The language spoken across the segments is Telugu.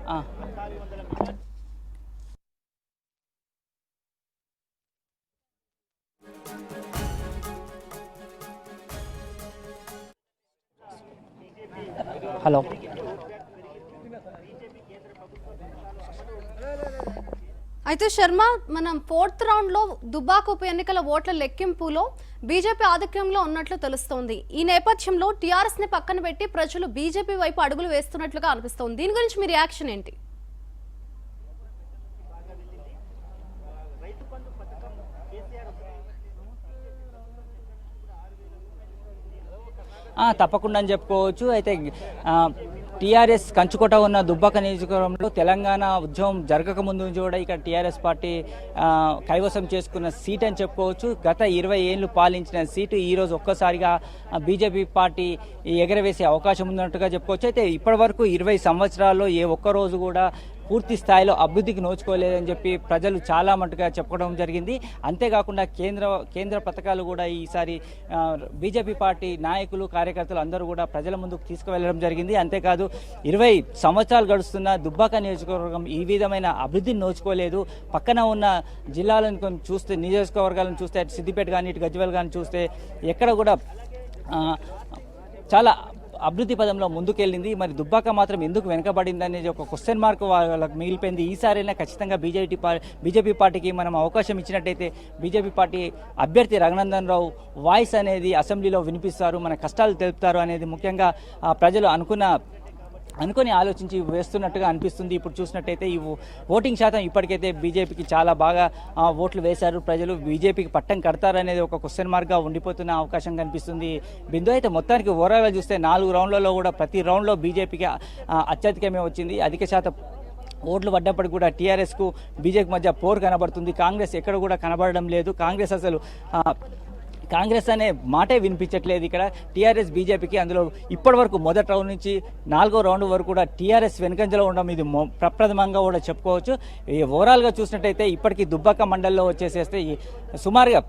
హలో. అయితే శర్మ, మనం 4th రౌండ్లో దుబ్బాక ఉప ఎన్నికల ఓట్ల లెక్కింపులో బీజేపీ ఆధిక్యంలో ఉన్నట్లు తెలుస్తోంది. ఈ నేపథ్యంలో టీఆర్ఎస్ ని పక్కన పెట్టి ప్రజలు బీజేపీ వైపు అడుగులు వేస్తున్నట్లుగా అనిపిస్తోంది. దీని గురించి మీ రియాక్షన్ ఏంటి? తప్పకుండా అని చెప్పుకోవచ్చు. అయితే టీఆర్ఎస్ కంచుకోట ఉన్న దుబ్బాక నియోజకవర్గంలో తెలంగాణ ఉద్యమం జరగకముందు నుంచి కూడా ఇక్కడ టీఆర్ఎస్ పార్టీ కైవసం చేసుకున్న సీట్ అని చెప్పుకోవచ్చు. గత 20 ఏళ్ళు పాలించిన సీటు ఈరోజు ఒక్కసారిగా బీజేపీ పార్టీ ఎగరవేసే అవకాశం ఉన్నట్టుగా చెప్పుకోవచ్చు. అయితే ఇప్పటి వరకు 20 సంవత్సరాల్లో ఏ ఒక్కరోజు కూడా పూర్తి స్థాయిలో అభివృద్ధికి నోచుకోలేదని చెప్పి ప్రజలు చాలా మటుగా చెప్పుకోవడం జరిగింది. అంతేకాకుండా కేంద్ర పథకాలు కూడా ఈసారి బీజేపీ పార్టీ నాయకులు కార్యకర్తలు అందరూ కూడా ప్రజల ముందుకు తీసుకువెళ్ళడం జరిగింది. అంతేకాదు 20 సంవత్సరాలు గడుస్తున్న దుబ్బాక నియోజకవర్గం ఈ విధమైన అభివృద్ధిని నోచుకోలేదు. పక్కన ఉన్న జిల్లాలను చూస్తే, నియోజకవర్గాలను చూస్తే, అటు సిద్దిపేట కానీ ఇటు గజ్వేల్ కానీ చూస్తే ఎక్కడ కూడా చాలా అభివృద్ధి పదంలో ముందుకెళ్ళింది. మరి దుబ్బాక మాత్రం ఎందుకు వెనకబడింది అనేది ఒక క్వశ్చన్ మార్క్ వాళ్ళకి మిగిలిపోయింది. ఈసారైనా ఖచ్చితంగా బీజేపీ పార్టీకి మనం అవకాశం ఇచ్చినట్టయితే బీజేపీ పార్టీ అభ్యర్థి రఘునందన్ రావు వాయిస్ అనేది అసెంబ్లీలో వినిపిస్తారు, మన కష్టాలు తెలుపుతారు అనేది ముఖ్యంగా ప్రజలు అనుకొని ఆలోచించి వేస్తున్నట్టుగా అనిపిస్తుంది. ఇప్పుడు చూసినట్టయితే ఈ ఓటింగ్ శాతం ఇప్పటికైతే బీజేపీకి చాలా బాగా ఓట్లు వేశారు. ప్రజలు బీజేపీకి పట్టం కడతారనేది ఒక క్వశ్చన్ మార్క్గా ఉండిపోతున్న అవకాశం కనిపిస్తుంది. బిందు అయితే మొత్తానికి ఓవరాల్గా చూస్తే 4 రౌండ్లలో కూడా ప్రతి రౌండ్లో బీజేపీకి అత్యధికమే వచ్చింది. అధిక శాతం ఓట్లు పడ్డప్పటికి కూడా టీఆర్ఎస్కు బీజేపీ మధ్య పోరు కనబడుతుంది. కాంగ్రెస్ ఎక్కడ కూడా కనబడడం లేదు. కాంగ్రెస్ అనే మాటే వినిపించట్లేదు ఇక్కడ టీఆర్ఎస్ బీజేపీకి. అందులో ఇప్పటి వరకు మొదటి రౌండ్ నుంచి 4వ రౌండ్ వరకు కూడా టీఆర్ఎస్ వెనుకంజలో ఉండడం ఇది ప్రప్రథమంగా కూడా చెప్పుకోవచ్చు. ఓవరాల్గా చూసినట్టయితే ఇప్పటికీ దుబ్బాక మండలంలో వచ్చేసేస్తే సుమారుగా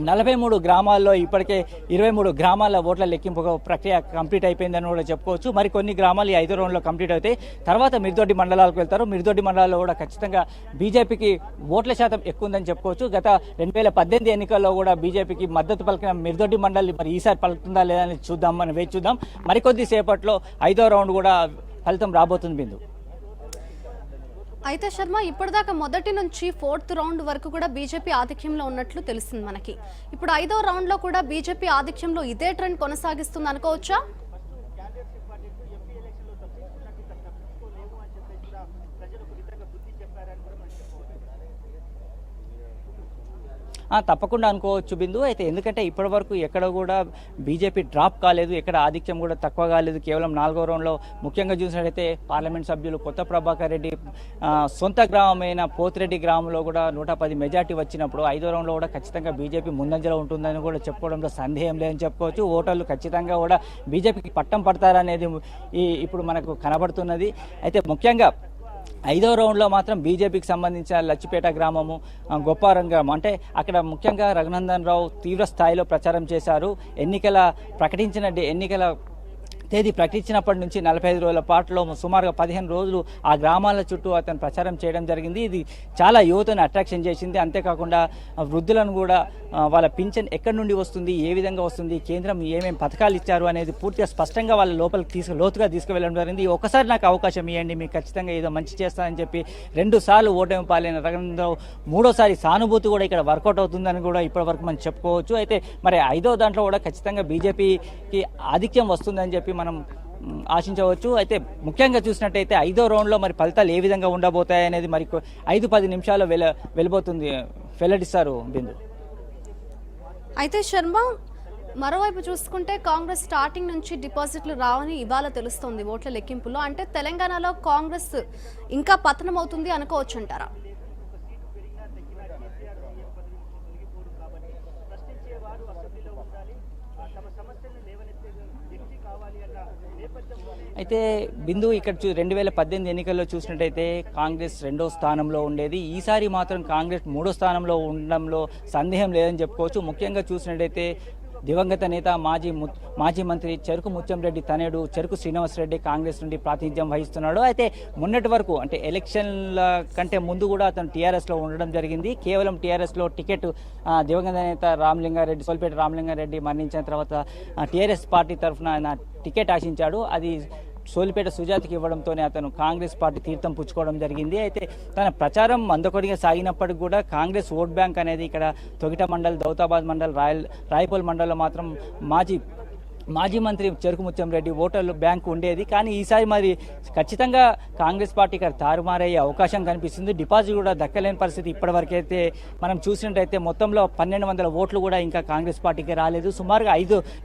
43 గ్రామాల్లో ఇప్పటికే 23 గ్రామాల ఓట్ల లెక్కింపు ప్రక్రియ కంప్లీట్ అయిపోయిందని కూడా చెప్పుకోవచ్చు. మరి కొన్ని గ్రామాలు ఈ 5వ రౌండ్లో కంప్లీట్ అవుతాయి. తర్వాత మిర్దొడ్డి మండలాలకు వెళ్తారు. మిర్దొడ్డి మండలాల్లో కూడా ఖచ్చితంగా బీజేపీకి ఓట్ల శాతం ఎక్కువ ఉందని చెప్పుకోవచ్చు. గత 2018 ఎన్నికల్లో కూడా బీజేపీకి మద్దతు పలికిన మిర్దొడ్డి మండలి మరి ఈసారి పలుకుతుందా లేదా అని చూద్దాం, మనం వేచి చూద్దాం. మరికొద్ది సేపట్లో 5వ రౌండ్ కూడా ఫలితం రాబోతుంది. బిందు అయితే శర్మ, ఇప్పటిదాకా మొదటి నుంచి 4th రౌండ్ వరకు కూడా బీజేపీ ఆధిక్యంలో ఉన్నట్లు తెలుస్తుంది మనకి. ఇప్పుడు 5వ రౌండ్ లో కూడా బీజేపీ ఆధిక్యంలో ఇదే ట్రెండ్ కొనసాగిస్తుంది అనుకోవచ్చా? తప్పకుండా అనుకోవచ్చు బిందు. అయితే ఎందుకంటే ఇప్పటి వరకు ఎక్కడ కూడా బీజేపీ డ్రాప్ కాలేదు, ఎక్కడ ఆధిక్యం కూడా తక్కువ కాలేదు. కేవలం 4వ రౌండ్లో ముఖ్యంగా చూసినట్టయితే పార్లమెంట్ సభ్యులు కొత్త ప్రభాకర్ రెడ్డి సొంత గ్రామమైన పోతిరెడ్డి గ్రామంలో కూడా 110 మెజార్టీ వచ్చినప్పుడు 5వ రౌండ్లో కూడా ఖచ్చితంగా బీజేపీ ముందంజలో ఉంటుందని కూడా చెప్పుకోవడంలో సందేహం లేదని చెప్పుకోవచ్చు. ఓటర్లు ఖచ్చితంగా కూడా బీజేపీకి పట్టం పడతారనేది ఇప్పుడు మనకు కనబడుతున్నది. అయితే ముఖ్యంగా 5వ రౌండ్లో మాత్రం బీజేపీకి సంబంధించిన లచ్చిపేట గ్రామము, గొప్పారం గ్రామం, అంటే అక్కడ ముఖ్యంగా రఘునందన్ రావు తీవ్ర స్థాయిలో ప్రచారం చేశారు. ఎన్నికల తేదీ ప్రకటించినప్పటి నుంచి 45 రోజుల పాటులో సుమారుగా 15 రోజులు ఆ గ్రామాల చుట్టూ అతను ప్రచారం చేయడం జరిగింది. ఇది చాలా యువతను అట్రాక్షన్ చేసింది. అంతేకాకుండా వృద్ధులను కూడా వాళ్ళ పింఛన్ ఎక్కడి నుండి వస్తుంది, ఏ విధంగా వస్తుంది, కేంద్రం ఏమేమి పథకాలు ఇచ్చారు అనేది పూర్తిగా స్పష్టంగా వాళ్ళ లోపలికి లోతుగా తీసుకువెళ్ళడం జరిగింది. ఒకసారి నాకు అవకాశం ఇవ్వండి, మీకు ఖచ్చితంగా ఏదో మంచి చేస్తానని చెప్పి 2 సార్లు ఓటమి పాలైన రఘునందన్ 3వసారి సానుభూతి కూడా ఇక్కడ వర్కౌట్ అవుతుందని కూడా ఇప్పటివరకు మనం చెప్పుకోవచ్చు. అయితే మరి 5వ దాంట్లో కూడా ఖచ్చితంగా బీజేపీకి ఆధిక్యం వస్తుందని చెప్పి మనం ఆశించవచ్చు. అయితే ముఖ్యంగా చూసినట్టయితే 5వ రౌండ్లో మరి ఫలితాలు ఏ విధంగా ఉండబోతాయి అనేది మరి 5-10 నిమిషాల్లో వెల్లడిస్తారు బిందు. అయితే శర్మ, మరోవైపు చూసుకుంటే కాంగ్రెస్ స్టార్టింగ్ నుంచి డిపాజిట్లు రావని ఇవాళ తెలుస్తోంది ఓట్ల లెక్కింపులో. అంటే తెలంగాణలో కాంగ్రెస్ ఇంకా పతనం అవుతుంది అనుకోవచ్చు అంటారా? అయితే బిందు ఇక్కడ 2018 ఎన్నికల్లో చూసినట్టయితే కాంగ్రెస్ 2వ స్థానంలో ఉండేది. ఈసారి మాత్రం కాంగ్రెస్ 3వ స్థానంలో ఉండడంలో సందేహం లేదని చెప్పుకోవచ్చు. ముఖ్యంగా చూసినట్టయితే దివంగత నేత మాజీ మంత్రి చెరుకు ముత్యంరెడ్డి తనయుడు చెరుకు శ్రీనివాసరెడ్డి కాంగ్రెస్ నుండి ప్రాతినిధ్యం వహిస్తున్నాడు. అయితే మొన్నటి వరకు అంటే ఎలక్షన్ల కంటే ముందు కూడా అతను టీఆర్ఎస్లో ఉండడం జరిగింది. కేవలం టీఆర్ఎస్లో టికెట్ దివంగత నేత రామలింగారెడ్డి సోలిపేట రామలింగారెడ్డి మరణించిన తర్వాత టీఆర్ఎస్ పార్టీ తరఫున ఆయన టికెట్ ఆశించాడు. అది సోలిపేట సుజాతకి ఇవ్వడంతోనే అతను కాంగ్రెస్ పార్టీ తీర్థం పుచ్చుకోవడం జరిగింది. అయితే తన ప్రచారం మందకొడిగా సాగినప్పటికీ కూడా కాంగ్రెస్ ఓట్ బ్యాంక్ అనేది ఇక్కడ తొగిట మండల్, దౌతాబాద్ మండల్, రాయపూల్ మండల్లో మాత్రం మాజీ మంత్రి చెరుకు ముత్యంరెడ్డి ఓటర్లు బ్యాంకు ఉండేది. కానీ ఈసారి మరి ఖచ్చితంగా కాంగ్రెస్ పార్టీ ఇక్కడ తారుమారయ్యే అవకాశం కనిపిస్తుంది. డిపాజిట్ కూడా దక్కలేని పరిస్థితి ఇప్పటివరకైతే మనం చూసినట్టయితే మొత్తంలో 1200 ఓట్లు కూడా ఇంకా కాంగ్రెస్ పార్టీకి రాలేదు. సుమారుగా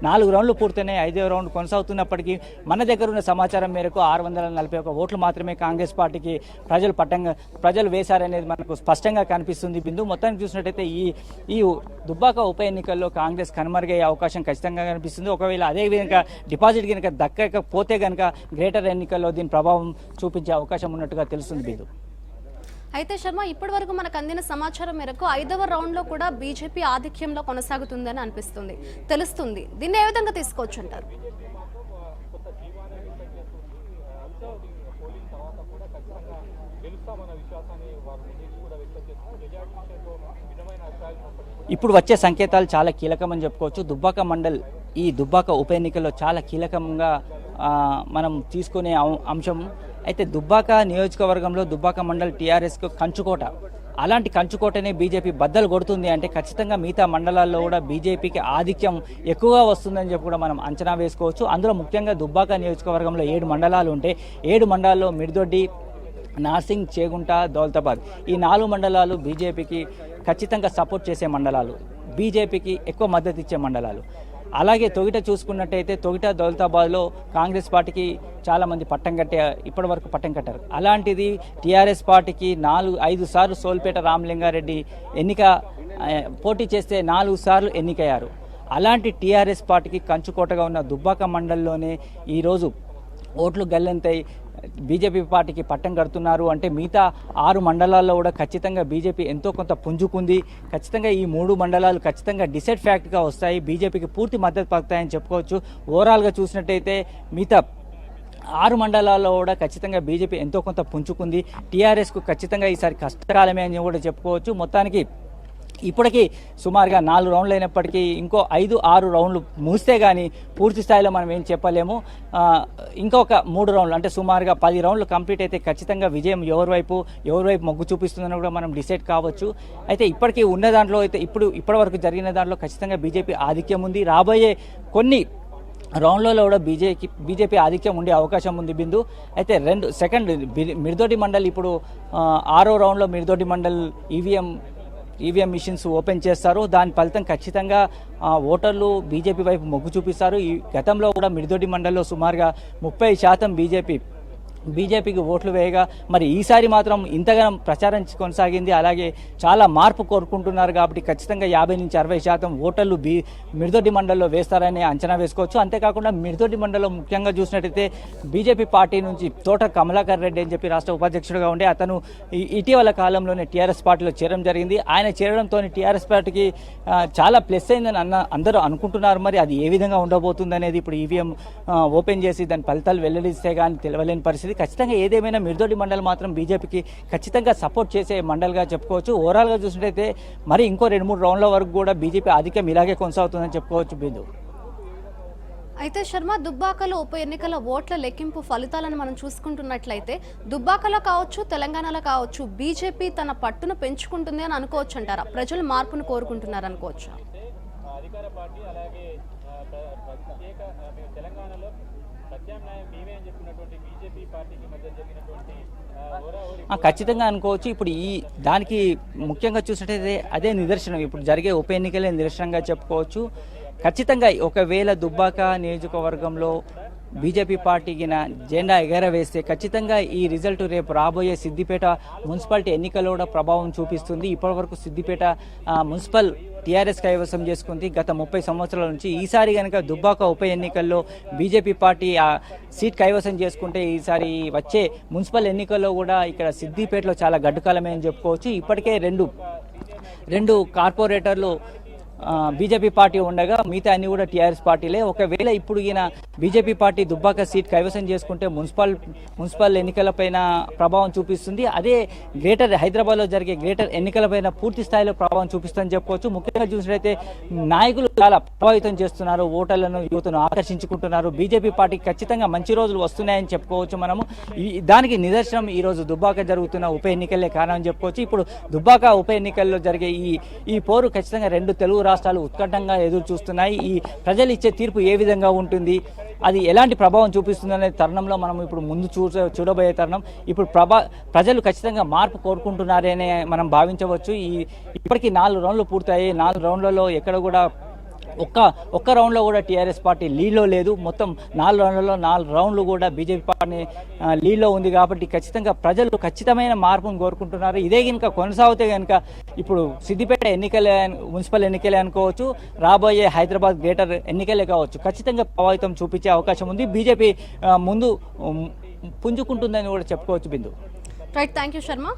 4 రౌండ్లు పూర్తయినాయి. 5వ రౌండ్ కొనసాగుతున్నప్పటికీ మన దగ్గర ఉన్న సమాచారం మేరకు 641 ఓట్లు మాత్రమే కాంగ్రెస్ పార్టీకి ప్రజలు వేశారనేది మనకు స్పష్టంగా కనిపిస్తుంది. బిందు మొత్తానికి చూసినట్టయితే ఈ దుబ్బాక ఉప ఎన్నికల్లో కాంగ్రెస్ కనుమరుగయ్యే అవకాశం ఖచ్చితంగా కనిపిస్తుంది. ఒకవేళ అదే విధంగా డిపాజిట్ కనుక దక్కకపోతే కనుక గ్రేటర్ ఎన్నికల్లో దీని ప్రభావం చూపించే అవకాశం ఉన్నట్టుగా తెలుస్తుంది బిందు. అయితే శర్మ, ఇప్పటి వరకు మనకు అందిన సమాచారం మేరకు 5వ రౌండ్లో కూడా బీజేపీ ఆధిక్యంలో కొనసాగుతుందని అనిపిస్తుంది, తెలుస్తుంది. దీన్ని ఏ విధంగా తీసుకోవచ్చు అంటారు? ఇప్పుడు వచ్చే సంకేతాలు చాలా కీలకమని చెప్పుకోవచ్చు. దుబ్బాక మండల్ ఈ దుబ్బాక ఉప ఎన్నికల్లో చాలా కీలకంగా మనం తీసుకునే అంశం. అయితే దుబ్బాక నియోజకవర్గంలో దుబ్బాక మండల్ టీఆర్ఎస్కు కంచుకోట. అలాంటి కంచుకోటనే బీజేపీ బద్దలు కొడుతుంది అంటే ఖచ్చితంగా మిగతా మండలాల్లో కూడా బీజేపీకి ఆధిక్యం ఎక్కువగా వస్తుందని చెప్పి కూడా మనం అంచనా వేసుకోవచ్చు. అందులో ముఖ్యంగా దుబ్బాక నియోజకవర్గంలో 7 మండలాలు ఉంటే 7 మండలాల్లో మిర్దొడ్డి, నార్సింగ్, చేగుంట, దౌలతాబాద్ ఈ 4 మండలాలు బీజేపీకి ఖచ్చితంగా సపోర్ట్ చేసే మండలాలు, బీజేపీకి ఎక్కువ మద్దతు ఇచ్చే మండలాలు. అలాగే తొగిట చూసుకున్నట్టయితే తొగిట, దౌలతాబాద్లో కాంగ్రెస్ పార్టీకి చాలామంది ఇప్పటివరకు పట్టం కట్టారు. అలాంటిది టీఆర్ఎస్ పార్టీకి 5 సార్లు సోలిపేట రామలింగారెడ్డి పోటీ చేస్తే 4 సార్లు ఎన్నికయ్యారు. అలాంటి టీఆర్ఎస్ పార్టీకి కంచుకోటగా ఉన్న దుబ్బాక మండలంలోనే ఈరోజు ఓట్లు గల్లంతై బీజేపీ పార్టీకి పట్టం కడుతున్నారు అంటే మిగతా 6 మండలాల్లో కూడా ఖచ్చితంగా బీజేపీ ఎంతో కొంత పుంజుకుంది. ఖచ్చితంగా ఈ 3 మండలాలు ఖచ్చితంగా డిసైడ్ ఫ్యాక్ట్గా వస్తాయి, బీజేపీకి పూర్తి మద్దతు పలుకుతాయని చెప్పుకోవచ్చు. ఓవరాల్గా చూసినట్టయితే మిగతా 6 మండలాల్లో కూడా ఖచ్చితంగా బీజేపీ ఎంతో కొంత పుంజుకుంది. టీఆర్ఎస్కు ఖచ్చితంగా ఈసారి కష్టకాలమే అని కూడా చెప్పుకోవచ్చు. మొత్తానికి ఇప్పటికీ సుమారుగా 4 రౌండ్లు అయినప్పటికీ ఇంకో 5-6 రౌండ్లు ముగిస్తే కానీ పూర్తి స్థాయిలో మనం ఏం చెప్పలేము. ఇంకొక 3 రౌండ్లు అంటే సుమారుగా 10 రౌండ్లు కంప్లీట్ అయితే ఖచ్చితంగా విజయం ఎవరి వైపు మొగ్గు చూపిస్తుందని కూడా మనం డిసైడ్ కావచ్చు. అయితే ఇప్పటికీ ఉన్న దాంట్లో అయితే ఇప్పటివరకు జరిగిన దాంట్లో ఖచ్చితంగా బీజేపీ ఆధిక్యం ఉంది. రాబోయే కొన్ని రౌండ్లలో కూడా బీజేపీ ఆధిక్యం ఉండే అవకాశం ఉంది బిందు. అయితే సెకండ్ మిర్దొడ్డి మండల్ ఇప్పుడు 6వ రౌండ్లో Mirdoddi mandal EVM machines open చేస్తారు. దాని ఫలితం ఖచ్చితంగా ఓటర్లు బీజేపీ వైపు మొగ్గు చూపిస్తారు. ఈ గతంలో కూడా మిర్దొడ్డి మండల్లో సుమారుగా 30% బీజేపీకి ఓట్లు వేయగా మరి ఈసారి మాత్రం ఇంతగానం ప్రచారం కొనసాగింది. అలాగే చాలా మార్పు కోరుకుంటున్నారు కాబట్టి ఖచ్చితంగా 50-60% ఓటర్లు మిర్దొడ్డి మండల్లో వేస్తారని అంచనా వేసుకోవచ్చు. అంతేకాకుండా మిర్దొడ్డి మండలంలో ముఖ్యంగా చూసినట్టయితే బీజేపీ పార్టీ నుంచి తోట కమలాకర్ రెడ్డి అని చెప్పి రాష్ట్ర ఉపాధ్యక్షుడిగా ఉండే అతను ఇటీవల కాలంలోనే టీఆర్ఎస్ పార్టీలో చేరడం జరిగింది. ఆయన చేరడంతో టీఆర్ఎస్ పార్టీకి చాలా ప్లస్ అయిందని అందరూ అనుకుంటున్నారు. మరి అది ఏ విధంగా ఉండబోతుంది అనేది ఇప్పుడు ఈవీఎం ఓపెన్ చేసి దాని ఫలితాలు వెల్లడిస్తే కానీ తెలియలేని పరిస్థితి. ఖచ్చితంగా ఏదేమైనా మిర్దొడ్డి మండలి మాత్రం బీజేపీకి ఖచ్చితంగా సపోర్ట్ చేసే మండలిగా చెప్పుకోవచ్చు. ఓవరాల్గా చూసినట్టయితే మరి ఇంకో 2-3 రౌండ్ల వరకు కూడా బీజేపీ ఆధిక్యం ఇలాగే కొనసాగుతుందని చెప్పుకోవచ్చు బిందు. అయితే శర్మ, దుబ్బాకలో ఉప ఎన్నికల ఓట్ల లెక్కింపు ఫలితాలను మనం చూసుకుంటున్నట్లయితే దుబ్బాకలో కావచ్చు, తెలంగాణలో కావచ్చు, బీజేపీ తన పట్టును పెంచుకుంటుంది అని అనుకోవచ్చు అంటారా? ప్రజలు మార్పును కోరుకుంటున్నారు అనుకోవచ్చు. అధికార పార్టీ అలాగే ప్రత్యేక తెలంగాణలో ప్రత్యామ్నాయం మేమే అని చెప్పినటువంటి బీజేపీ పార్టీకి మధ్య జరిగినటువంటి ఖచ్చితంగా అనుకోవచ్చు. ఇప్పుడు దానికి ముఖ్యంగా చూసినట్టయితే అదే నిదర్శనం, ఇప్పుడు జరిగే ఉప ఎన్నికలే నిదర్శనంగా చెప్పుకోవచ్చు. ఖచ్చితంగా ఒకవేళ దుబ్బాక నియోజకవర్గంలో బీజేపీ పార్టీకి జెండా ఎగరవేస్తే ఖచ్చితంగా ఈ రిజల్ట్ రేపు రాబోయే సిద్దిపేట మున్సిపాలిటీ ఎన్నికల్లో కూడా ప్రభావం చూపిస్తుంది. ఇప్పటివరకు సిద్దిపేట మున్సిపల్ టీఆర్ఎస్ కైవసం చేసుకుంది గత 30 సంవత్సరాల నుంచి. ఈసారి కనుక దుబ్బాక ఉప ఎన్నికల్లో బీజేపీ పార్టీ సీట్ కైవసం చేసుకుంటే ఈసారి వచ్చే మున్సిపల్ ఎన్నికల్లో కూడా ఇక్కడ సిద్దిపేటలో చాలా గడ్డుకాలమే అని చెప్పుకోవచ్చు. ఇప్పటికే రెండు కార్పొరేటర్లు బీజేపీ పార్టీ ఉండగా మిగతా అన్ని కూడా టీఆర్ఎస్ పార్టీలే. ఒకవేళ ఇప్పుడు ఈయన బీజేపీ పార్టీ దుబ్బాక సీట్ కైవసం చేసుకుంటే మున్సిపల్ ఎన్నికలపైన ప్రభావం చూపిస్తుంది. అదే గ్రేటర్ హైదరాబాద్లో జరిగే గ్రేటర్ ఎన్నికలపైన పూర్తి స్థాయిలో ప్రభావం చూపిస్తుందని చెప్పుకోవచ్చు. ముఖ్యంగా చూసినట్లయితే నాయకులు చాలా ప్రభావితం చేస్తున్నారు, ఓటర్లను యువతను ఆకర్షించుకుంటున్నారు. బీజేపీ పార్టీకి ఖచ్చితంగా మంచి రోజులు వస్తున్నాయని చెప్పుకోవచ్చు మనము. దానికి నిదర్శనం ఈరోజు దుబ్బాక జరుగుతున్న ఉప ఎన్నికలే కారణం చెప్పుకోవచ్చు. ఇప్పుడు దుబ్బాక ఉప ఎన్నికల్లో జరిగే ఈ పోరు ఖచ్చితంగా రెండు తెలుగు రాష్ట్రాలు ఉత్కంఠంగా ఎదురు చూస్తున్నాయి. ఈ ప్రజలు ఇచ్చే తీర్పు ఏ విధంగా ఉంటుంది, అది ఎలాంటి ప్రభావం చూపిస్తుంది అనే తరుణంలో మనం ఇప్పుడు ముందు చూడబోయే తరుణం. ఇప్పుడు ప్రజలు ఖచ్చితంగా మార్పు కోరుకుంటున్నారనే మనం భావించవచ్చు. ఇప్పటికీ 4 రౌండ్లు పూర్తయ్యాయి. 4 రౌండ్లలో ఎక్కడ కూడా ఒక్క రౌండ్లో కూడా టీఆర్ఎస్ పార్టీ లీడ్లో లేదు. మొత్తం 4 రౌండ్లలో 4 రౌండ్లు కూడా బీజేపీ పార్టీ లీడ్లో ఉంది. కాబట్టి ఖచ్చితంగా ప్రజలు ఖచ్చితమైన మార్పును కోరుకుంటున్నారు. ఇదే కనుక కొనసాగితే కనుక ఇప్పుడు సిద్దిపేట ఎన్నికలే, మున్సిపల్ ఎన్నికలే అనుకోవచ్చు, రాబోయే హైదరాబాద్ గ్రేటర్ ఎన్నికలే కావచ్చు, ఖచ్చితంగా ప్రభావితం చూపించే అవకాశం ఉంది. బీజేపీ ముందు పుంజుకుంటుందని కూడా చెప్పుకోవచ్చు. Bindu. Right, thank you Sharma.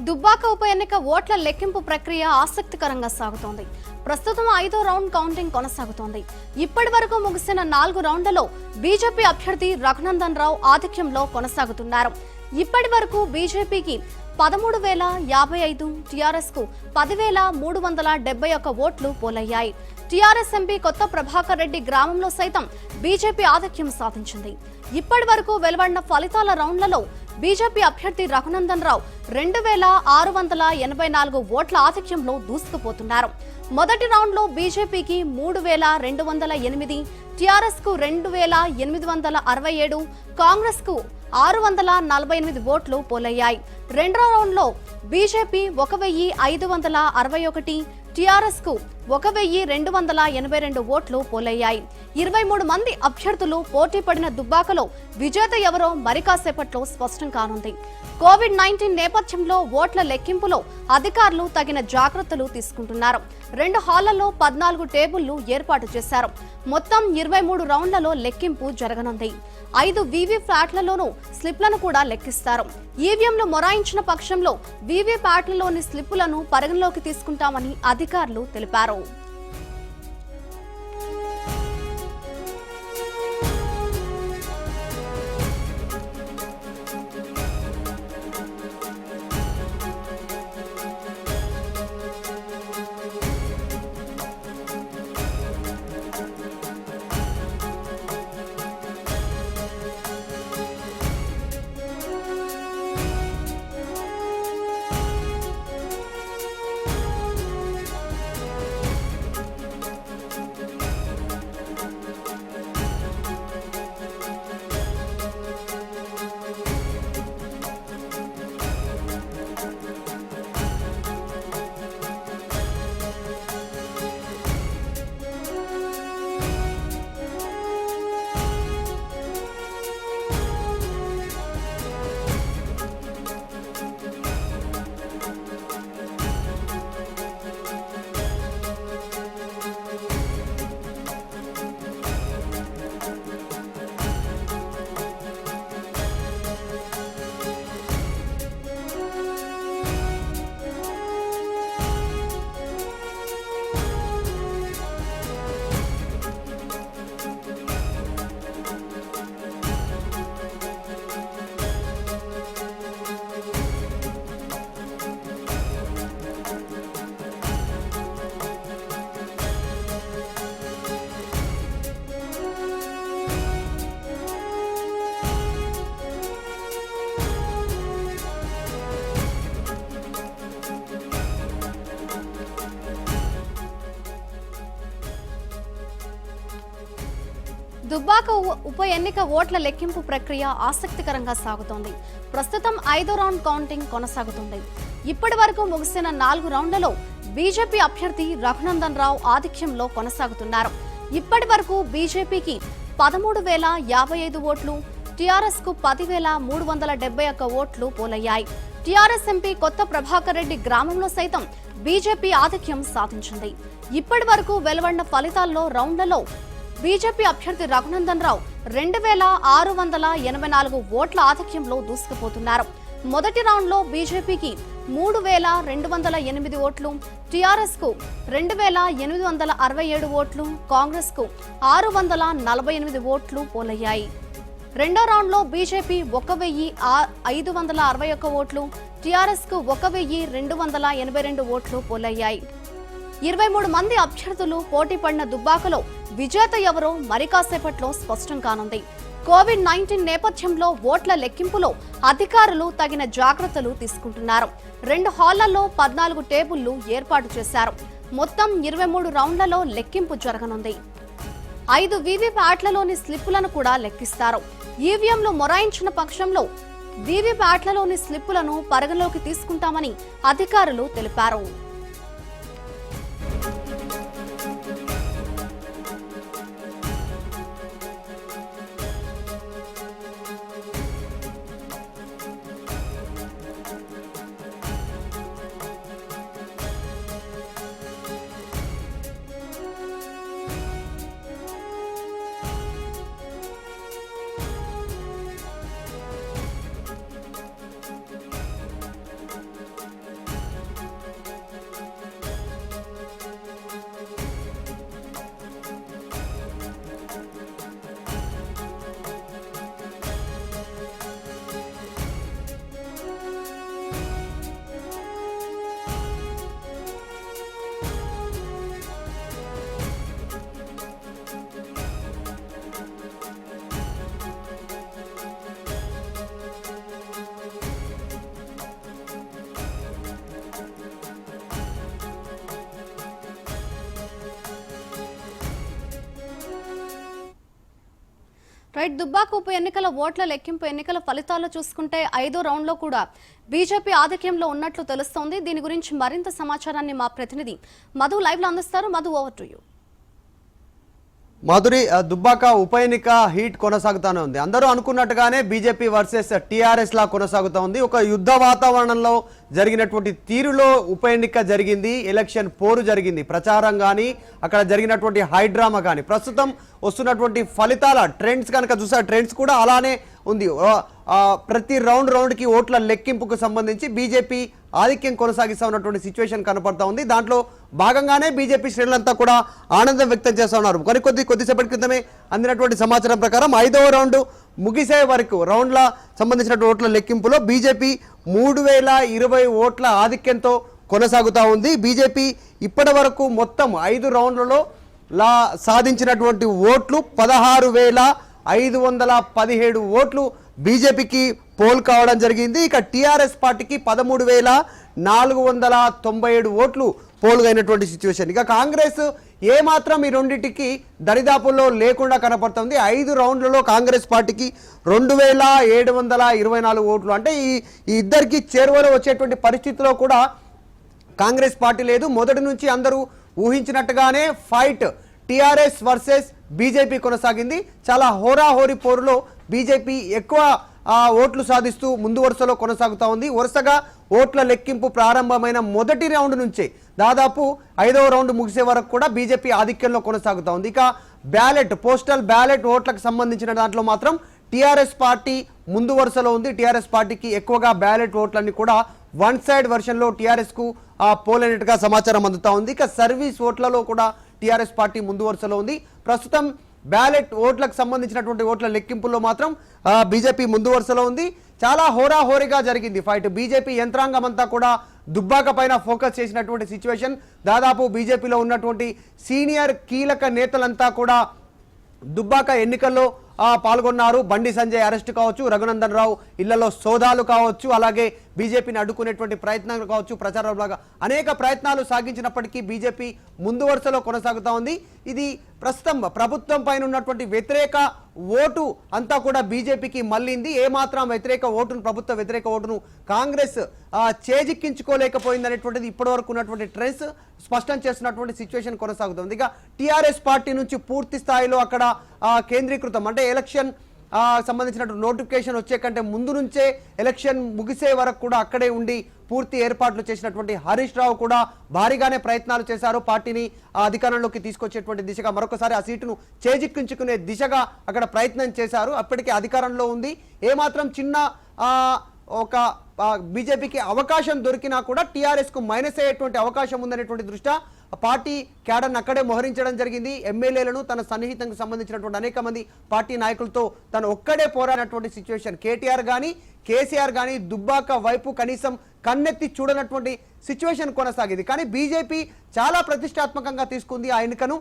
Dubbaka ఉప ఎన్నిక ఓట్ల లెక్కింపు ప్రక్రియ ఆసక్తికరంగా సాగుతోంది. ప్రస్తుతం 5వ రౌండ్ కౌంటింగ్ కొనసాగుతోంది. ఇప్పటి వరకు ముగిసిన 4 రౌండ్లలో బీజేపీ అభ్యర్థి రఘునందన్ రావు ఆధిక్యంలో కొనసాగుతున్నారు. ఇప్పటి వరకు బీజేపీకి 13,055, టీఆర్ఎస్ కు 10,371 ఓట్లు పోలయ్యాయి. టీఆర్ఎస్ ఎంపీ కొత్త ప్రభాకర్ రెడ్డి గ్రామంలో సైతం బీజేపీ ఆధిక్యం సాధించింది. ఇప్పటి వరకు వెలువడిన ఫలితాల రౌండ్లలో బీజేపీ అభ్యర్థి రఘునందన్ రావు 2684 ఓట్ల ఆధిక్యంలో దూసుకుపోతున్నారు. మొదటి రౌండ్లో బీజేపీకి 3208, టీఆర్ఎస్ కు 2867, కాంగ్రెస్ కు 648 ఓట్లు పోలయ్యాయి. రెండో రౌండ్లో బీజేపీ 1561, టీఆర్ఎస్ కు 1282 ఓట్లు పోలయ్యాయి. 23 మంది అభ్యర్థులు పోటీ పడిన దుబ్బాకలో విజేత ఎవరో మరి కాసేపట్లో స్పష్టం కానుంది. కోవిడ్-19 నేపథ్యంలో ఓట్ల లెక్కింపులో అధికారులు తగిన జాగ్రత్తలు తీసుకుంటున్నారు. 2 హాళ్లలో 14 టేబుళ్లు ఏర్పాటు చేశారు. మొత్తం 23 రౌండ్లలో లెక్కింపు జరగనుంది. 5 వీవీప్యాట్లలోనూ స్లిప్లను కూడా లెక్కిస్తారు. ఈవీఎంలు మొరాయించిన పక్షంలో వీవీప్యాట్లలోని స్లిప్పులను పరిగణలోకి తీసుకుంటామని అధికారులు తెలిపారు. దుబ్బాక ఉప ఎన్నిక ఓట్ల లెక్కింపు ప్రక్రియ ఆసక్తికరంగా సాగుతోంది. ప్రస్తుతం 5వ రౌండ్ కౌంటింగ్ కొనసాగుతుంది. ఇప్పటి వరకు ముగిసిన 4 రౌండ్లలో బీజేపీ అభ్యర్థి రఘునందన్ రావు ఆధిక్యంలో కొనసాగుతున్నారు. ఇప్పటి వరకు బీజేపీకి 13,055 ఓట్లు, టీఆర్ఎస్ కు 10,371 ఓట్లు పోలయ్యాయి. టీఆర్ఎస్ ఎంపీ కొత్త ప్రభాకర్ రెడ్డి గ్రామంలో సైతం బీజేపీ ఆధిక్యం సాధించింది. ఇప్పటి వరకు వెలువడిన ఫలితాల్లో రౌండ్లలో బీజేపీ అభ్యర్థి రఘునందన్ రావు 2684 ఓట్ల ఆధిక్యంలో దూసుకుపోతున్నారు. మొదటి రౌండ్లో బీజేపీకి 3208 ఓట్లు, టీఆర్ఎస్ కు 2867 ఓట్లు, కాంగ్రెస్ కు 648 ఓట్లు పోలయ్యాయి. రెండో రౌండ్లో బీజేపీ 1561 ఓట్లు, టీఆర్ఎస్ కు 1282 ఓట్లు పోలయ్యాయి. 23 మంది అభ్యర్థులు పోటీ పడిన దుబ్బాకలో విజేత ఎవరో మరి కాసేపట్లో స్పష్టం కానుంది. కోవిడ్-19 నేపథ్యంలో ఓట్ల లెక్కింపులో అధికారులు తగిన జాగ్రత్తలు తీసుకుంటున్నారు. 2 హాళ్లలో 14 టేబుళ్లు ఏర్పాటు చేశారు. మొత్తం 23 రౌండ్లలో లెక్కింపు జరగనుంది. 5 వీవీప్యాట్లలోని స్లిప్పులను కూడా లెక్కిస్తారు. ఈవీఎంలు మొరాయించిన పక్షంలో వీవీప్యాట్లలోని స్లిప్పులను పరిగణలోకి తీసుకుంటామని అధికారులు తెలిపారు. రైట్, దుబ్బాక ఉప ఎన్నికల ఓట్ల లెక్కింపు ఎన్నికల ఫలితాలు చూసుకుంటే 5వ రౌండ్లో కూడా బీజేపీ ఆధిక్యంలో ఉన్నట్లు తెలుస్తోంది. దీని గురించి మరింత సమాచారాన్ని మా ప్రతినిధి మధు లైవ్లో అందిస్తారు. Madhu, over to you. Madhuri, Dubbaka ఉప ఎన్నిక హీట్ కొనసాగుతూనే ఉంది. అందరూ అనుకున్నట్టుగానే బీజేపీ వర్సెస్ టీఆర్ఎస్ లా కొనసాగుతూ ఉంది. ఒక యుద్ధ వాతావరణంలో జరిగినటువంటి తీరులో ఉప ఎన్నిక జరిగింది, ఎలక్షన్ పోరు జరిగింది. ప్రచారం కానీ అక్కడ జరిగినటువంటి హైడ్రామా కానీ ప్రస్తుతం వస్తున్నటువంటి ఫలితాల ట్రెండ్స్ కనుక చూస్తే ట్రెండ్స్ కూడా అలానే ఉంది. ప్రతి రౌండ్కి ఓట్ల లెక్కింపుకు సంబంధించి బీజేపీ ఆధిక్యం కొనసాగిస్తూ ఉన్నటువంటి సిచ్యువేషన్ కనపడతా ఉంది. దాంట్లో భాగంగానే బీజేపీ శ్రేణులంతా కూడా ఆనందం వ్యక్తం చేస్తూ ఉన్నారు. కొద్దిసేపటి క్రితమే అందినటువంటి సమాచారం ప్రకారం 5వ రౌండ్ ముగిసే వరకు రౌండ్ల సంబంధించినటువంటి ఓట్ల లెక్కింపులో బీజేపీ 3020 ఓట్ల ఆధిక్యంతో కొనసాగుతూ ఉంది. బీజేపీ ఇప్పటి వరకు మొత్తం 5 రౌండ్లలో సాధించినటువంటి ఓట్లు 16,517 ఓట్లు బీజేపీకి పోల్ కావడం జరిగింది. ఇక టీఆర్ఎస్ పార్టీకి 13,497 ఓట్లు పోల్ అయినటువంటి సిచ్యువేషన్. ఇక కాంగ్రెస్ ఏమాత్రం ఈ రెండింటికి దరిదాపుల్లో లేకుండా కనపడుతుంది. 5 రౌండ్లలో కాంగ్రెస్ పార్టీకి 2,724 ఓట్లు, అంటే ఈ ఇద్దరికి చేరువలో వచ్చేటువంటి పరిస్థితిలో కూడా కాంగ్రెస్ పార్టీ లేదు. మొదటి నుంచి అందరూ ఊహించినట్టుగానే ఫైట్ టీఆర్ఎస్ వర్సెస్ బీజేపీ కొనసాగింది. చాలా హోరాహోరీ పోరులో బీజేపీ ఎక్కువ ఓట్లు సాధిస్తూ ముందు వరుసలో కొనసాగుతూ ఉంది. వరుసగా ఓట్ల లెక్కింపు ప్రారంభమైన మొదటి రౌండ్ నుంచే దాదాపు 5వ రౌండ్ ముగిసే వరకు కూడా బీజేపీ ఆధిక్యంలో కొనసాగుతూ ఉంది. ఇక పోస్టల్ బ్యాలెట్ ఓట్లకు సంబంధించిన దాంట్లో మాత్రం టీఆర్ఎస్ పార్టీ ముందు వరుసలో ఉంది. టీఆర్ఎస్ పార్టీకి ఎక్కువగా బ్యాలెట్ ఓట్లన్నీ కూడా వన్ సైడ్ వర్షన్లో టీఆర్ఎస్కు పోలైనట్టుగా సమాచారం అందుతూ ఉంది. ఇక సర్వీస్ ఓట్లలో కూడా టీఆర్ఎస్ పార్టీ ముందు వరుసలో ఉంది. ప్రస్తుతం బ్యాలెట్ ఓట్లకు సంబంధించినటువంటి ఓట్ల లెక్కింపుల్లో మాత్రం బీజేపీ ముందు వరుసలో ఉంది. చాలా హోరాహోరీగా జరిగింది ఫైట్. బీజేపీ యంత్రాంగం అంతా కూడా దుబ్బాక పైన ఫోకస్ చేసినటువంటి సిచ్యువేషన్. దాదాపు బీజేపీలో ఉన్నటువంటి సీనియర్ కీలక నేతలంతా కూడా దుబ్బాక ఎన్నికల్లో పాల్గొన్నారు. బండి సంజయ్ అరెస్ట్ కావచ్చు, రఘునందన్ రావు ఇళ్లలో సోదాలు కావచ్చు, అలాగే బీజేపీని అడ్డుకునేటువంటి ప్రయత్నాలు కావచ్చు, ప్రచారంలాగా అనేక ప్రయత్నాలు సాగించినప్పటికీ బీజేపీ ముందు వరుసలో కొనసాగుతూ ఉంది. ఇది ప్రస్తుతం ప్రభుత్వం పైన ఉన్నటువంటి వ్యతిరేక ఓటు అంతా కూడా బీజేపీకి మళ్ళింది. ఏమాత్రం ప్రభుత్వ వ్యతిరేక ఓటును కాంగ్రెస్ చేజిక్కించుకోలేకపోయింది అనేటువంటిది ఇప్పటి వరకు ఉన్నటువంటి ట్రెండ్స్ స్పష్టం చేస్తున్నటువంటి సిచ్యువేషన్ కొనసాగుతుంది. ఇక టీఆర్ఎస్ పార్టీ నుంచి పూర్తి స్థాయిలో అక్కడ కేంద్రీకృతం, అంటే ఎలక్షన్ సంబంధించినటువంటి నోటిఫికేషన్ వచ్చే కంటే ముందు నుంచే ఎలక్షన్ ముగిసే వరకు కూడా అక్కడే ఉండి పూర్తి ఏర్పాట్లు చేసినటువంటి హరీష్ రావు కూడా భారీగానే ప్రయత్నాలు చేశారు. పార్టీని అధికారంలోకి తీసుకొచ్చేటువంటి దిశగా మరొకసారి ఆ సీటును చేజిక్కించుకునే దిశగా అక్కడ ప్రయత్నం చేశారు. అప్పటికే అధికారంలో ఉంది. ఏమాత్రం చిన్న ఒక బీజేపీకి అవకాశం దొరికినా కూడా టీఆర్ఎస్కు మైనస్ అయ్యేటువంటి అవకాశం ఉందనేటువంటి దృష్ట్యా పార్టీ క్యాడర్ను అక్కడే మోహరించడం జరిగింది. ఎమ్మెల్యేలను తన సన్నిహితంగా సంబంధించినటువంటి అనేక మంది పార్టీ నాయకులతో తను ఒక్కడే పోరాడినటువంటి సిచ్యువేషన్. కేటీఆర్ కానీ కేసీఆర్ కానీ దుబ్బాక వైపు కనీసం కన్నెత్తి చూడనటువంటి సిచ్యువేషన్ కొనసాగింది. కానీ బీజేపీ చాలా ప్రతిష్టాత్మకంగా తీసుకుంది ఆ ఎన్నికను.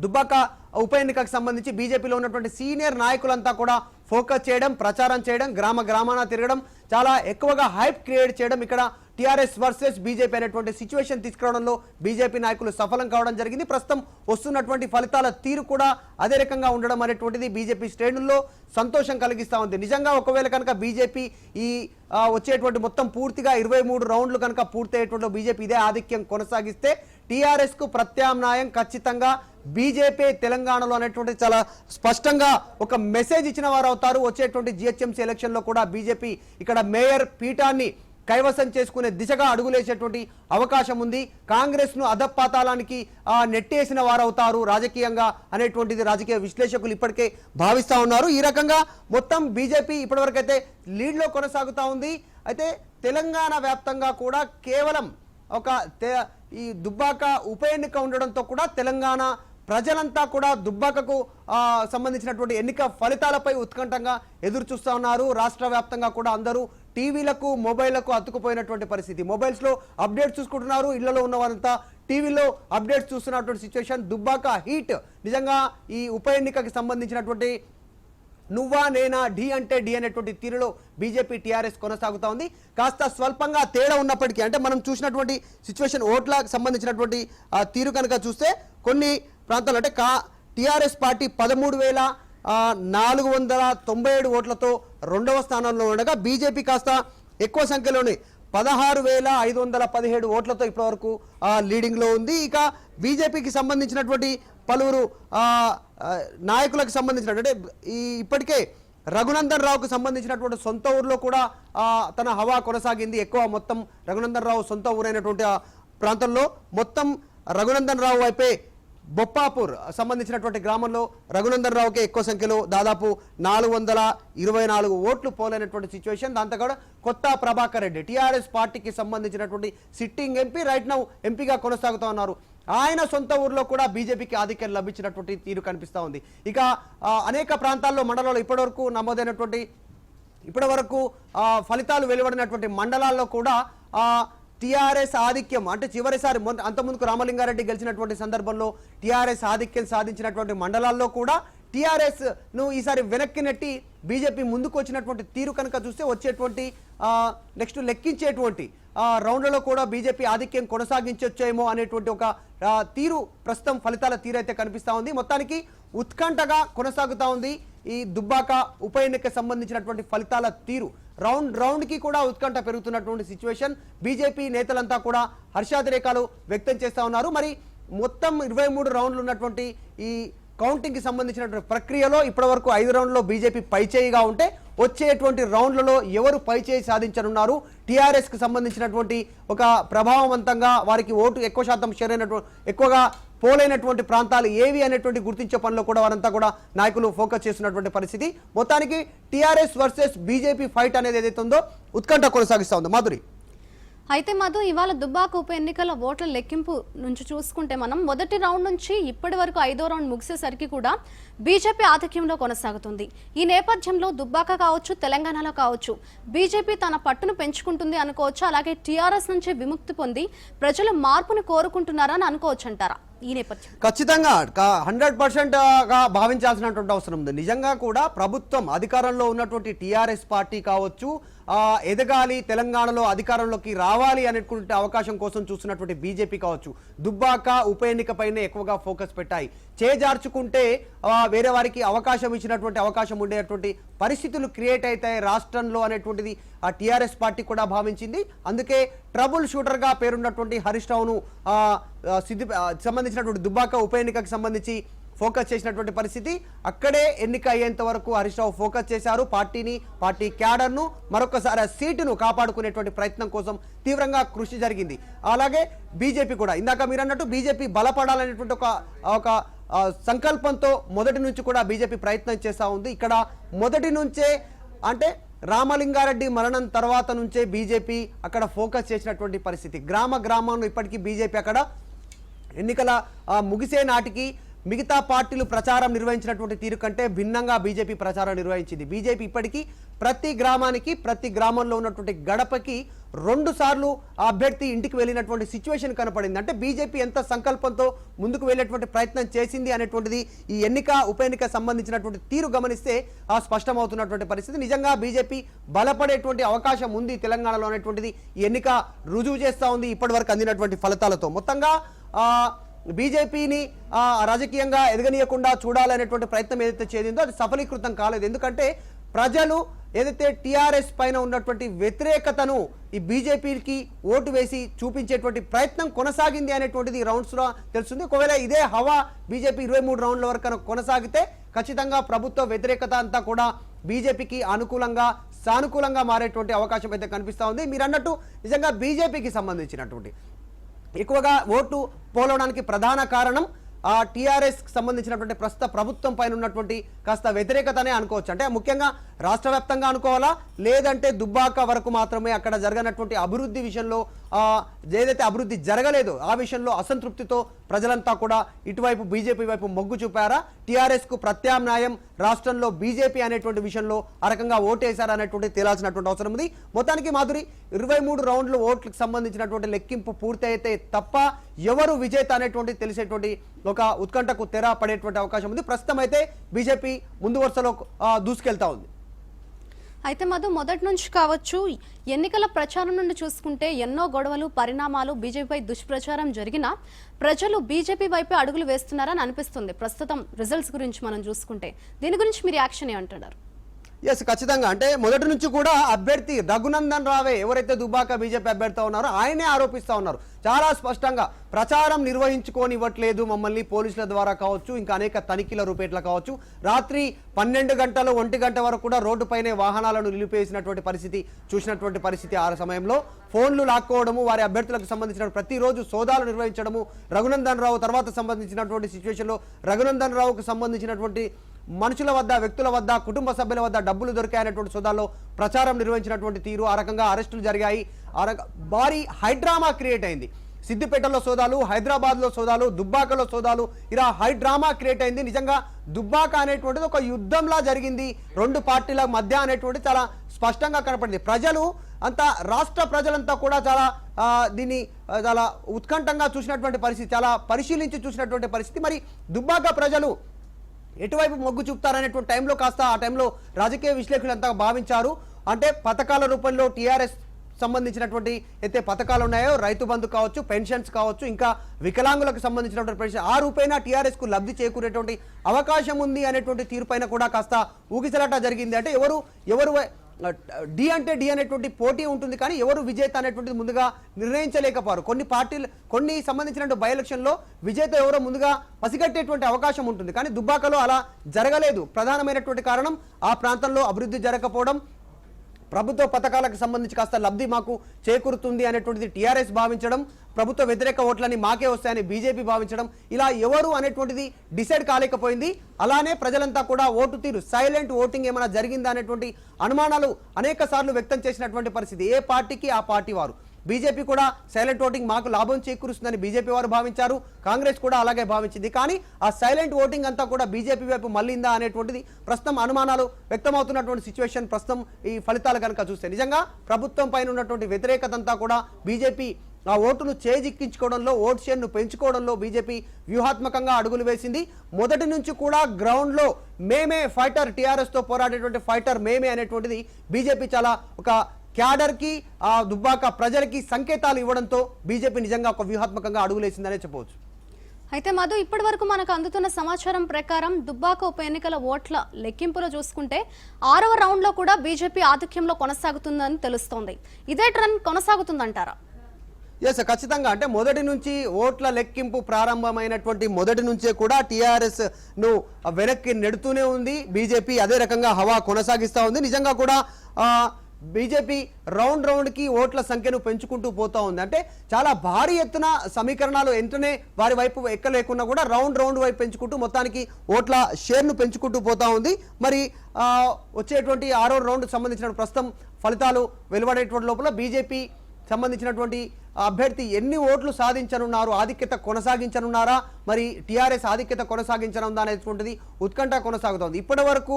దుబ్బాక ఉప ఎన్నికకు సంబంధించి బీజేపీలో ఉన్నటువంటి సీనియర్ నాయకులంతా కూడా ఫోకస్ చేయడం, ప్రచారం చేయడం, గ్రామాన తిరగడం, చాలా ఎక్కువగా హైప్ క్రియేట్ చేయడం, ఇక్కడ టీఆర్ఎస్ వర్సెస్ బీజేపీ అనేటువంటి సిచ్యువేషన్ తీసుకురావడంలో బీజేపీ నాయకులు సఫలం కావడం జరిగింది. ప్రస్తుతం వస్తున్నటువంటి ఫలితాల తీరు కూడా అదే రకంగా ఉండడం అనేటువంటిది బీజేపీ శ్రేణుల్లో సంతోషం కలిగిస్తూ ఉంది. నిజంగా ఒకవేళ కనుక బీజేపీ ఈ వచ్చేటువంటి మొత్తం పూర్తిగా 23 రౌండ్లు కనుక పూర్తయ్యేటువంటి బీజేపీ ఇదే ఆధిక్యం కొనసాగిస్తే టీఆర్ఎస్ కు ప్రత్యామ్నాయం ఖచ్చితంగా బీజేపీ తెలంగాణలో అనేటువంటి చాలా స్పష్టంగా ఒక మెసేజ్ ఇచ్చిన వారు అవుతారు. వచ్చేటువంటి జిహెచ్ఎంసీ ఎలక్షన్ లో కూడా బీజేపీ ఇక్కడ మేయర్ పీఠాన్ని కైవసం చేసుకునే దిశగా అడుగులేసేటువంటి అవకాశం ఉంది. కాంగ్రెస్ ను అధపాతాళానికి నెట్టేసిన వారవుతారు రాజకీయంగా అనేటువంటిది రాజకీయ విశ్లేషకులు ఇప్పటికే భావిస్తా ఉన్నారు. ఈ రకంగా మొత్తం బీజేపీ ఇప్పటివరకైతే లీడ్ లో కొనసాగుతా ఉంది. అయితే తెలంగాణ వ్యాప్తంగా కూడా కేవలం ఈ దుబ్బాక ఉప ఎన్నిక ఉండడంతో కూడా తెలంగాణ ప్రజలంతా కూడా దుబ్బాకకు సంబంధించినటువంటి ఎన్నిక ఫలితాలపై ఉత్కంఠంగా ఎదురు చూస్తూ ఉన్నారు. రాష్ట్ర వ్యాప్తంగా కూడా అందరూ టీవీలకు మొబైల్లకు అతుకుపోయినటువంటి పరిస్థితి. మొబైల్స్లో అప్డేట్స్ చూసుకుంటున్నారు, ఇళ్లలో ఉన్న వారంతా టీవీలో అప్డేట్స్ చూస్తున్నటువంటి సిచ్యువేషన్. దుబ్బాక హీట్ నిజంగా ఈ ఉప ఎన్నికకి సంబంధించినటువంటి నువ్వా నేనా ఢీ అంటే ఢీ అనేటువంటి తీరులో బీజేపీ టీఆర్ఎస్ కొనసాగుతా ఉంది. కాస్త స్వల్పంగా తేడా ఉన్నప్పటికీ, అంటే మనం చూసినటువంటి సిచ్యువేషన్ ఓట్లకు సంబంధించినటువంటి తీరు కనుక చూస్తే కొన్ని ప్రాంతాలు అంటే టీఆర్ఎస్ పార్టీ 13,000 497 ఓట్లతో రెండవ స్థానంలో ఉండగా బీజేపీ కాస్త ఎక్కువ సంఖ్యలోనే 16,517 ఓట్లతో ఇప్పటివరకు లీడింగ్లో ఉంది. ఇక బీజేపీకి సంబంధించినటువంటి పలువురు నాయకులకు సంబంధించినటువంటి ఇప్పటికే రఘునందన్ రావుకు సంబంధించినటువంటి సొంత ఊరిలో కూడా తన హవా కొనసాగింది. ఎక్కువ మొత్తం రఘునందన్ రావు సొంత ఊరైనటువంటి ప్రాంతంలో మొత్తం రఘునందన్ రావు వైపే బొప్పాపూర్ సంబంధించినటువంటి గ్రామంలో రఘునందన్ రావుకే ఎక్కువ సంఖ్యలో దాదాపు 424 ఓట్లు పోలైనటువంటి సిచ్యువేషన్. దాంతో కూడా కొత్త ప్రభాకర్ రెడ్డి టీఆర్ఎస్ పార్టీకి సంబంధించినటువంటి సిట్టింగ్ ఎంపీ రైట్ నౌ ఎంపీగా కొనసాగుతూ ఉన్నారు. ఆయన సొంత ఊర్లో కూడా బీజేపీకి ఆధిక్యం లభించినటువంటి తీరు కనిపిస్తూ ఉంది. ఇక అనేక ప్రాంతాల్లో మండలాల్లో ఇప్పటివరకు నమోదైనటువంటి ఫలితాలు వెలువడినటువంటి మండలాల్లో కూడా టీఆర్ఎస్ ఆధిక్యం అంటే చివరిసారి అంతకుముందుకు రామలింగారెడ్డి గెలిచినటువంటి సందర్భంలో టీఆర్ఎస్ ఆధిక్యం సాధించినటువంటి మండలాల్లో కూడా టీఆర్ఎస్ ను ఈసారి వెనక్కి నెట్టి బీజేపీ ముందుకు వచ్చినటువంటి తీరు కనుక చూస్తే వచ్చేటువంటి నెక్స్ట్ లెక్కించేటువంటి రౌండ్లలో కూడా బీజేపీ ఆధిక్యం కొనసాగించొచ్చేమో అనేటువంటి ఒక తీరు ప్రస్తుతం ఫలితాల తీరు అయితే కనిపిస్తూ ఉంది. మొత్తానికి ఉత్కంఠగా కొనసాగుతూ ఉంది ఈ దుబ్బాక ఉప ఎన్నికకు సంబంధించినటువంటి ఫలితాల తీరు. రౌండ్కి కూడా ఉత్కంఠ పెరుగుతున్నటువంటి సిచ్యువేషన్. బీజేపీ నేతలంతా కూడా హర్షాతిరేకాలు వ్యక్తం చేస్తూ ఉన్నారు. మరి మొత్తం 23 రౌండ్లు ఉన్నటువంటి ఈ కౌంటింగ్కి సంబంధించినటువంటి ప్రక్రియలో ఇప్పటివరకు 5 రౌండ్లలో బీజేపీ పైచేయిగా ఉంటే వచ్చేటువంటి రౌండ్లలో ఎవరు పైచేయి సాధించనున్నారు, టీఆర్ఎస్కి సంబంధించినటువంటి ఒక ప్రభావవంతంగా వారికి ఓటు ఎక్కువ శాతం షేర్ అయినటువంటి ఎక్కువగా పోలైనటువంటి ప్రాంతాలు ఏవి అనేటువంటి గుర్తించే పనిలో కూడా వారంతా కూడా నాయకులు ఫోకస్ చేస్తున్నటువంటి పరిస్థితి. మొత్తానికి టీఆర్ఎస్ వర్సెస్ బీజేపీ ఫైట్ అనేది ఏదైతే ఉందో ఉత్కంఠ కొనసాగిస్తూ ఉంది. మాధురి, అయితే మధు, ఇవాళ దుబ్బాక ఉప ఎన్నికల ఓట్ల లెక్కింపు నుంచి చూసుకుంటే మనం మొదటి రౌండ్ నుంచి ఇప్పటి వరకు 5వ రౌండ్ ముగిసేసరికి కూడా బీజేపీ ఆధిక్యంలో కొనసాగుతుంది. ఈ నేపథ్యంలో దుబ్బాక కావచ్చు, తెలంగాణలో కావచ్చు బీజేపీ తన పట్టును పెంచుకుంటుంది అనుకోవచ్చు. అలాగే టీఆర్ఎస్ నుంచి విముక్తి పొంది ప్రజలు మార్పును కోరుకుంటున్నారని అనుకోవచ్చు అంటారా? ఈ నేపథ్యం ఖచ్చితంగా 100% గా భావించాల్సినటువంటి అవసరం ఉంది. నిజంగా కూడా ప్రభుత్వం అధికారంలో ఉన్నటువంటి టీఆర్ఎస్ పార్టీ కావచ్చు ఎదగాలి, తెలంగాణలో అధికారంలోకి రావాలి అనేటువంటి అవకాశం కోసం చూస్తున్నటువంటి బీజేపీ కావచ్చు దుబ్బాక ఉప ఎన్నికపైనే ఎక్కువగా ఫోకస్ పెట్టాయి. చేజార్చుకుంటే వేరే వారికి అవకాశం ఇచ్చినటువంటి అవకాశం ఉండేటువంటి పరిస్థితులు క్రియేట్ అవుతాయి రాష్ట్రంలో అనేటువంటిది ఆ టీఆర్ఎస్ పార్టీ కూడా భావించింది. అందుకే ట్రబుల్ షూటర్గా పేరున్నటువంటి హరీష్ రావును సంబంధించినటువంటి దుబ్బాక ఉప ఎన్నికకు సంబంధించి ఫోకస్ చేసినటువంటి పరిస్థితి. అక్కడే ఎన్నిక అయ్యేంత వరకు హరీష్ రావు ఫోకస్ చేశారు. పార్టీ క్యాడర్ను మరొకసారి ఆ సీటును కాపాడుకునేటువంటి ప్రయత్నం కోసం తీవ్రంగా కృషి జరిగింది. అలాగే బీజేపీ కూడా ఇందాక మీరు అన్నట్టు బీజేపీ బలపడాలనేటువంటి ఒక సంకల్పంతో మొదటి నుంచి కూడా బీజేపీ ప్రయత్నం చేస్తూ ఉంది. ఇక్కడ మొదటి నుంచే అంటే రామలింగారెడ్డి మరణం తర్వాత నుంచే బీజేపీ అక్కడ ఫోకస్ చేసినటువంటి పరిస్థితి. గ్రామంలో ఇప్పటికీ బీజేపీ అక్కడ ఎన్నికల ముగిసే నాటికి మిగతా పార్టీలు ప్రచారం నిర్వహించినటువంటి తీరు కంటే భిన్నంగా బీజేపీ ప్రచారం నిర్వహించింది. బీజేపీ ఇప్పటికీ ప్రతి గ్రామంలో ఉన్నటువంటి గడపకి 2 సార్లు అభ్యర్థి ఇంటికి వెళ్ళినటువంటి సిచ్యువేషన్ కనపడింది. అంటే బీజేపీ ఎంత సంకల్పంతో ముందుకు వెళ్ళేటువంటి ప్రయత్నం చేసింది అనేటువంటిది ఈ ఉప ఎన్నిక సంబంధించినటువంటి తీరు గమనిస్తే స్పష్టమవుతున్నటువంటి పరిస్థితి. నిజంగా బీజేపీ బలపడేటువంటి అవకాశం ఉంది తెలంగాణలో అనేటువంటిది ఈ ఎన్నిక రుజువు చేస్తూ ఉంది ఇప్పటివరకు అందినటువంటి ఫలితాలతో. మొత్తంగా బీజేపీని రాజకీయంగా ఎదగనీయకుండా చూడాలనేటువంటి ప్రయత్నం ఏదైతే చేసిందో అది సఫలీకృతం కాలేదు. ఎందుకంటే ప్రజలు ఏదైతే టీఆర్ఎస్ పైన ఉన్నటువంటి వ్యతిరేకతను ఈ బీజేపీకి ఓటు వేసి చూపించేటువంటి ప్రయత్నం కొనసాగింది అనేటువంటిది ఈ రౌండ్స్లో తెలుస్తుంది. ఒకవేళ ఇదే హవా బీజేపీ 23 రౌండ్ల వరకు కొనసాగితే ఖచ్చితంగా ప్రభుత్వ వ్యతిరేకత అంతా కూడా బీజేపీకి అనుకూలంగా సానుకూలంగా మారేటువంటి అవకాశం అయితే కనిపిస్తూ ఉంది. మీరు అన్నట్టు నిజంగా బీజేపీకి సంబంధించినటువంటి ఎక్కువగా ఓటు పోలవడానికి ప్రధాన కారణం టీఆర్ఎస్ సంబంధించినటువంటి ప్రస్తుత ప్రభుత్వం పైన ఉన్నటువంటి కాస్త వ్యతిరేకతనే అనుకోవచ్చు. అంటే ముఖ్యంగా రాష్ట్ర వ్యాప్తంగా అనుకోవాలా, లేదంటే దుబ్బాక వరకు మాత్రమే అక్కడ జరగనటువంటి అభివృద్ధి విషయంలో ఏదైతే అభివృద్ధి జరగలేదో ఆ విషయంలో అసంతృప్తితో ప్రజలంతా కూడా ఇటువైపు బీజేపీ వైపు మొగ్గు చూపారా, టీఆర్ఎస్కు ప్రత్యామ్నాయం రాష్ట్రంలో బీజేపీ అనేటువంటి విషయంలో ఆ రకంగా ఓటేశారా అనేటువంటి తేలాల్సినటువంటి అవసరం ఉంది. మొత్తానికి మాధురి 23 రౌండ్లు ఓట్లకు సంబంధించినటువంటి లెక్కింపు పూర్తి అయితే తప్ప ఎవరు విజేత అనేటువంటి తెలిసేటువంటి ఒక ఉత్కంఠకు తెర పడేటువంటి అవకాశం ఉంది. ప్రస్తుతం అయితే బీజేపీ ముందు వరుసలో దూసుకెళ్తా ఉంది. అయితే మధు మొదటి నుంచి కావచ్చు ఎన్నికల ప్రచారం నుండి చూసుకుంటే ఎన్నో గొడవలు పరిణామాలు బీజేపీపై దుష్ప్రచారం జరిగినా ప్రజలు బీజేపీ వైపే అడుగులు వేస్తున్నారని అనిపిస్తుంది ప్రస్తుతం రిజల్ట్స్ గురించి మనం చూసుకుంటే. దీని గురించి మీరు యాక్షన్ ఏమంటున్నారు? ఎస్, ఖచ్చితంగా. అంటే మొదటి నుంచి కూడా అభ్యర్థి రఘునందన్ రావే ఎవరైతే దుబ్బాక బీజేపీ అభ్యర్థి ఉన్నారో ఆయనే ఆరోపిస్తూ ఉన్నారు చాలా స్పష్టంగా. ప్రచారం నిర్వహించుకోనివ్వట్లేదు మమ్మల్ని పోలీసుల ద్వారా కావచ్చు, ఇంకా అనేక తనిఖీల రూపేట్ల కావచ్చు. రాత్రి 12 గంటలు 1 గంట వరకు కూడా రోడ్డుపైనే వాహనాలను నిలిపేసినటువంటి పరిస్థితి చూసినటువంటి పరిస్థితి. ఆ సమయంలో ఫోన్లు లాక్కోవడము, వారి అభ్యర్థులకు సంబంధించిన ప్రతిరోజు సోదాలు నిర్వహించడము, రఘునందన్ రావు తర్వాత సంబంధించినటువంటి సిచ్యువేషన్లో రఘునందన్ రావుకు సంబంధించినటువంటి మనుషుల వద్ద, వ్యక్తుల వద్ద, కుటుంబ సభ్యుల వద్ద డబ్బులు దొరికాయనేటువంటి సోదాల్లో ప్రచారం నిర్వహించినటువంటి తీరు, ఆ రకంగా అరెస్టులు జరిగాయి. భారీ హైడ్రామా క్రియేట్ అయింది. సిద్దిపేటలో సోదాలు, హైదరాబాద్లో సోదాలు, దుబ్బాకలో సోదాలు, ఇలా హైడ్రామా క్రియేట్ అయింది. నిజంగా దుబ్బాక అనేటువంటిది ఒక యుద్ధంలా జరిగింది రెండు పార్టీల మధ్య అనేటువంటిది చాలా స్పష్టంగా కనపడింది. ప్రజలు అంతా, రాష్ట్ర ప్రజలంతా కూడా చాలా దీన్ని చాలా ఉత్కంఠంగా చూసినటువంటి పరిస్థితి, చాలా పరిశీలించి చూసినటువంటి పరిస్థితి. మరి దుబ్బాక ప్రజలు ఎటువైపు మొగ్గు చూపుతారనేటువంటి టైంలో కాస్త ఆ టైంలో రాజకీయ విశ్లేషకులు అంతా భావించారు. అంటే పథకాల రూపంలో టీఆర్ఎస్ సంబంధించినటువంటి అయితే పథకాలు ఉన్నాయో, రైతు బంధు కావచ్చు, పెన్షన్స్ కావచ్చు, ఇంకా వికలాంగులకు సంబంధించినటువంటి పెన్షన్, ఆ రూపైన టీఆర్ఎస్కు లబ్ధి చేకూరేటువంటి అవకాశం ఉంది అనేటువంటి తీరుపైన కూడా కాస్త ఊగిసలాట జరిగింది. అంటే ఎవరు డి అంటే డి అనేటువంటి పోటీ ఉంటుంది, కానీ ఎవరు విజేత అనేటువంటిది ముందుగా నిర్ణయించలేకపోరు. కొన్ని పార్టీలు, కొన్ని సంబంధించిన బై ఎలక్షన్లో విజేత ఎవరో ముందుగా పసిగట్టేటువంటి అవకాశం ఉంటుంది, కానీ దుబ్బాకలో అలా జరగలేదు. ప్రధానమైనటువంటి కారణం ఆ ప్రాంతంలో అభివృద్ధి జరగకపోవడం, ప్రభుత్వ పథకాలకు సంబంధించి కాస్త లబ్ధి మాకు చేకూరుతుంది అనేటువంటిది టీఆర్ఎస్ భావించడం, ప్రభుత్వ వ్యతిరేక ఓట్లని మాకే వస్తాయని బీజేపీ భావించడం, ఇలా ఎవరు అనేటువంటిది డిసైడ్ కాలేకపోయింది. అలానే ప్రజలంతా కూడా ఓటు తీరు, సైలెంట్ ఓటింగ్ ఏమైనా జరిగిందా అనేటువంటి అనుమానాలు అనేక సార్లు వ్యక్తం చేసినటువంటి పరిస్థితి. ఏ పార్టీకి ఆ పార్టీ వారు. బీజేపీ కూడా సైలెంట్ ఓటింగ్ మాకు లాభం చేకూరుస్తుందని బీజేపీ వారు భావించారు, కాంగ్రెస్ కూడా అలాగే భావించింది. కానీ ఆ సైలెంట్ ఓటింగ్ అంతా కూడా బీజేపీ వైపు మళ్ళిందా అనేటువంటిది ప్రస్తుతం అనుమానాలు వ్యక్తమవుతున్నటువంటి సిచ్యువేషన్. ప్రస్తుతం ఈ ఫలితాలు కనుక చూస్తే నిజంగా ప్రభుత్వం పైన ఉన్నటువంటి వ్యతిరేకత అంతా కూడా బీజేపీ ఆ ఓటును చేజిక్కించుకోవడంలో, ఓటు షేర్ను పెంచుకోవడంలో బీజేపీ వ్యూహాత్మకంగా అడుగులు వేసింది. మొదటి నుంచి కూడా గ్రౌండ్లో మేమే ఫైటర్, టీఆర్ఎస్తో పోరాడేటువంటి ఫైటర్ మేమే అనేటువంటిది బీజేపీ చాలా ఒక క్యాడర్కి, ఆ దుబ్బాక ప్రజలకి సంకేతాలు ఇవ్వడంతో బీజేపీ నిజంగా ఒక వ్యూహాత్మకంగా అడుగులేసిందనే చెప్పవచ్చు. అయితే మధు, ఇప్పటి వరకు మనకు అందుతున్న సమాచారం ప్రకారం దుబ్బాక ఉప ఎన్నికల ఓట్ల లెక్కింపులో చూసుకుంటే 6వ రౌండ్లో కూడా బీజేపీ ఆధిక్యంలో కొనసాగుతుందని తెలుస్తోంది. ఇదే ట్రెండ్ కొనసాగుతుందంటారా? ఎస్, ఖచ్చితంగా. అంటే మొదటి నుంచి ఓట్ల లెక్కింపు ప్రారంభమైనటువంటి మొదటి నుంచే కూడా టీఆర్ఎస్ ను వెనక్కి నెడుతూనే ఉంది బీజేపీ. అదే రకంగా హవా కొనసాగిస్తూ ఉంది. నిజంగా కూడా బీజేపీ రౌండ్కి ఓట్ల సంఖ్యను పెంచుకుంటూ పోతా ఉంది. అంటే చాలా భారీ ఎత్తున సమీకరణాలు వెంటనే వారి వైపు ఎక్కలేకున్నా కూడా రౌండ్ వైపు పెంచుకుంటూ మొత్తానికి ఓట్ల షేర్ను పెంచుకుంటూ పోతా ఉంది. మరి వచ్చేటువంటి 6వ రౌండ్ సంబంధించిన ప్రస్తుతం ఫలితాలు వెలువడేటువంటి లోపల బీజేపీ సంబంధించినటువంటి అభ్యర్థి ఎన్ని ఓట్లు సాధించనున్నారు, ఆధిక్యత కొనసాగించనున్నారా, మరి టీఆర్ఎస్ ఆధిక్యత కొనసాగించనుందా అనేటువంటిది ఉత్కంఠ కొనసాగుతోంది. ఇప్పటి వరకు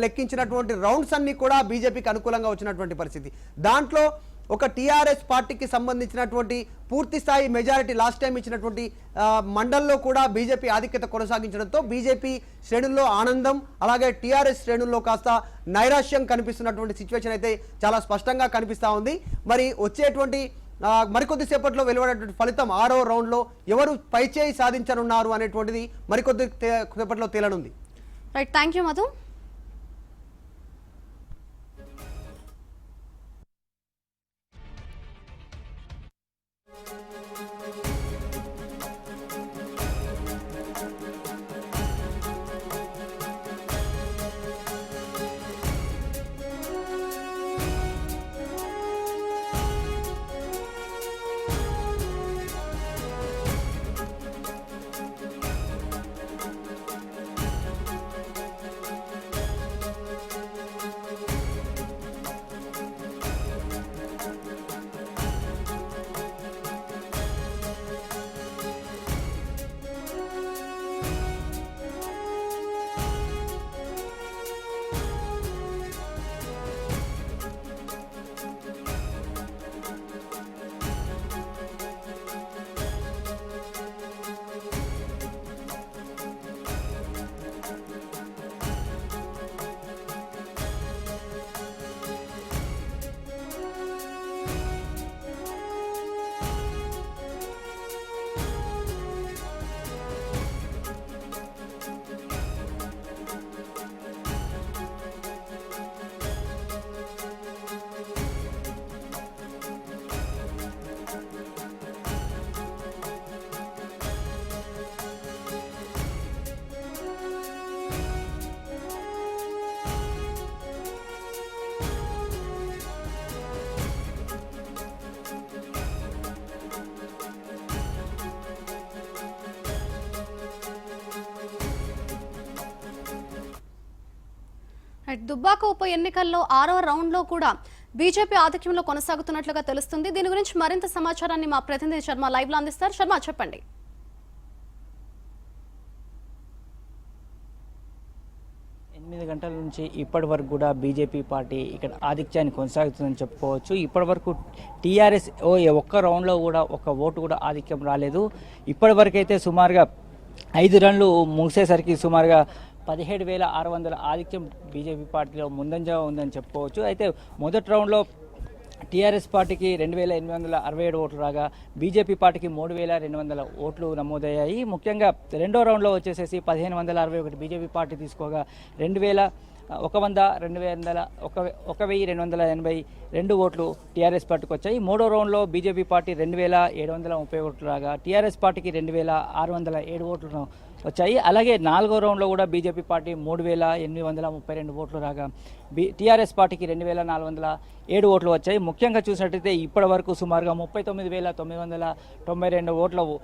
లెక్కించినటువంటి రౌండ్స్ అన్ని కూడా బీజేపీకి అనుకూలంగా వచ్చినటువంటి పరిస్థితి. దాంట్లో ఒక టీఆర్ఎస్ పార్టీకి సంబంధించినటువంటి పూర్తి స్థాయి మెజారిటీ లాస్ట్ టైం ఇచ్చినటువంటి మండల్లో కూడా బీజేపీ ఆధిక్యత కొనసాగించడంతో బీజేపీ శ్రేణుల్లో ఆనందం, అలాగే టీఆర్ఎస్ శ్రేణుల్లో కాస్త నైరాశ్యం కనిపిస్తున్నటువంటి సిచ్యువేషన్ అయితే చాలా స్పష్టంగా కనిపిస్తూ ఉంది. మరి వచ్చేటువంటి మరికొద్ది సేపట్లో వెలువడేటువంటి ఫలితం 6వ రౌండ్లో ఎవరు పైచేయి సాధించనున్నారు అనేటువంటిది మరికొద్ది సేపట్లో తేలనుంది. Right, thank you Madhu. Dubbaka ఉప ఎన్నికల్లో 6వ రౌండ్లో కూడా బీజేపీ ఆధిక్యంలో కొనసాగుతున్నట్లుగా తెలుస్తుంది. దీని గురించి మరింత సమాచారాన్ని మా ప్రతినిధి శర్మ లైవ్ లో అందిస్తారు. శర్మ, చెప్పండి. 8 గంటల నుంచి ఇప్పటి వరకు కూడా బీజేపీ పార్టీ ఇక్కడ ఆధిక్యాన్ని కొనసాగుతుందని చెప్పుకోవచ్చు. ఇప్పటి వరకు టీఆర్ఎస్ ఒక్క రౌండ్లో కూడా ఒక్క ఓటు కూడా ఆధిక్యం రాలేదు. ఇప్పటి వరకు అయితే సుమారుగా 5 రన్లు ముగిసేసరికి సుమారుగా 17,600 ఆధిక్యం బీజేపీ పార్టీలో ముందంజ ఉందని చెప్పుకోవచ్చు. అయితే మొదటి రౌండ్లో టీఆర్ఎస్ పార్టీకి 2,867 ఓట్లు రాగా బీజేపీ పార్టీకి 3,200 ఓట్లు నమోదయ్యాయి. ముఖ్యంగా రెండో రౌండ్లో వచ్చేసేసి 1,561 బీజేపీ పార్టీ తీసుకోగా 1,282 ఓట్లు టీఆర్ఎస్ పార్టీకి వచ్చాయి. మూడో రౌండ్లో బీజేపీ పార్టీ 2,730 ఓట్లు రాగా టీఆర్ఎస్ పార్టీకి 2,607 ఓట్లు వచ్చాయి. అలాగే నాలుగో రౌండ్లో కూడా బీజేపీ పార్టీ 3,832 ఓట్లు రాగా టీఆర్ఎస్ పార్టీకి 2,407 ఓట్లు వచ్చాయి. ముఖ్యంగా చూసినట్టయితే ఇప్పటి వరకు సుమారుగా 39,992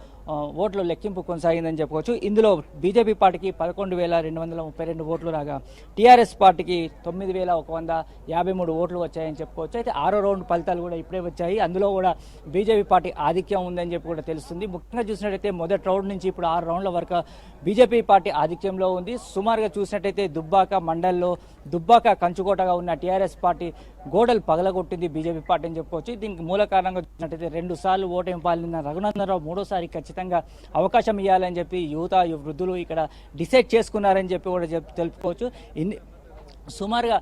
ఓట్ల లెక్కింపు కొనసాగిందని చెప్పుకోవచ్చు. ఇందులో బీజేపీ పార్టీకి 11,232 ఓట్లు రాగా టీఆర్ఎస్ పార్టీకి 9,153 ఓట్లు వచ్చాయని చెప్పుకోవచ్చు. అయితే ఆరో రౌండ్ ఫలితాలు కూడా ఇప్పుడే వచ్చాయి. అందులో కూడా బీజేపీ పార్టీ ఆధిక్యం ఉందని చెప్పి కూడా తెలుస్తుంది. ముఖ్యంగా చూసినట్టయితే మొదటి రౌండ్ నుంచి ఇప్పుడు 6 రౌండ్ల వరకు బీజేపీ పార్టీ ఆధిక్యంలో ఉంది. సుమారుగా చూసినట్టయితే దుబ్బాక మండల్లో దుబ్బాక కంచుకోటగా ఉన్న టీఆర్ఎస్ పార్టీ గోడలు పగలగొట్టింది బీజేపీ పార్టీ అని చెప్పుకోవచ్చు. దీనికి మూల కారణంగా చూసినట్టయితే 2 సార్లు ఓటమి పాల్గొన్న రఘునందనరావు మూడోసారి ఖచ్చితంగా అవకాశం ఇవ్వాలని చెప్పి వృద్ధులు ఇక్కడ డిసైడ్ చేసుకున్నారని చెప్పి కూడా తెలుపుకోవచ్చు. సుమారుగా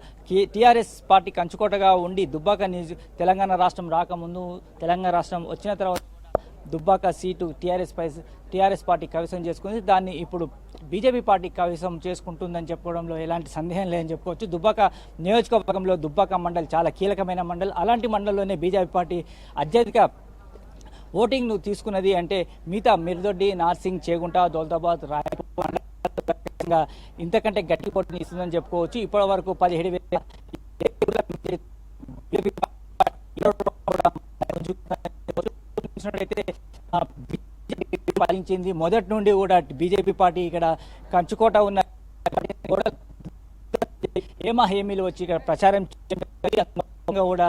టీఆర్ఎస్ పార్టీ కంచుకోటగా ఉండి దుబ్బాక తెలంగాణ రాష్ట్రం రాకముందు, తెలంగాణ రాష్ట్రం వచ్చిన తర్వాత దుబ్బాక సీటు టీఆర్ఎస్ పార్టీ కైవసం చేసుకుంది. దాన్ని ఇప్పుడు బీజేపీ పార్టీ కైవసం చేసుకుంటుందని చెప్పడంలో ఎలాంటి సందేహం లేదని చెప్పుకోవచ్చు. దుబ్బాక నియోజకవర్గంలో దుబ్బాక మండల్ చాలా కీలకమైన మండల్. అలాంటి మండలంలోనే బీజేపీ పార్టీ అత్యధిక ఓటింగ్ను తీసుకున్నది. అంటే మిగతా మిర్దొడ్డి, నార్సింగ్, చేగుంట, దౌలతాబాద్, రాయపూర్ ఇంతకంటే గట్టి పోటీని ఇస్తుందని చెప్పుకోవచ్చు. ఇప్పటి వరకు 17,000 పాలించింది. మొదటి నుండి కూడా బీజేపీ పార్టీ ఇక్కడ కంచుకోట ఉన్న ఏమా హామీలు వచ్చి ఇక్కడ ప్రచారం కూడా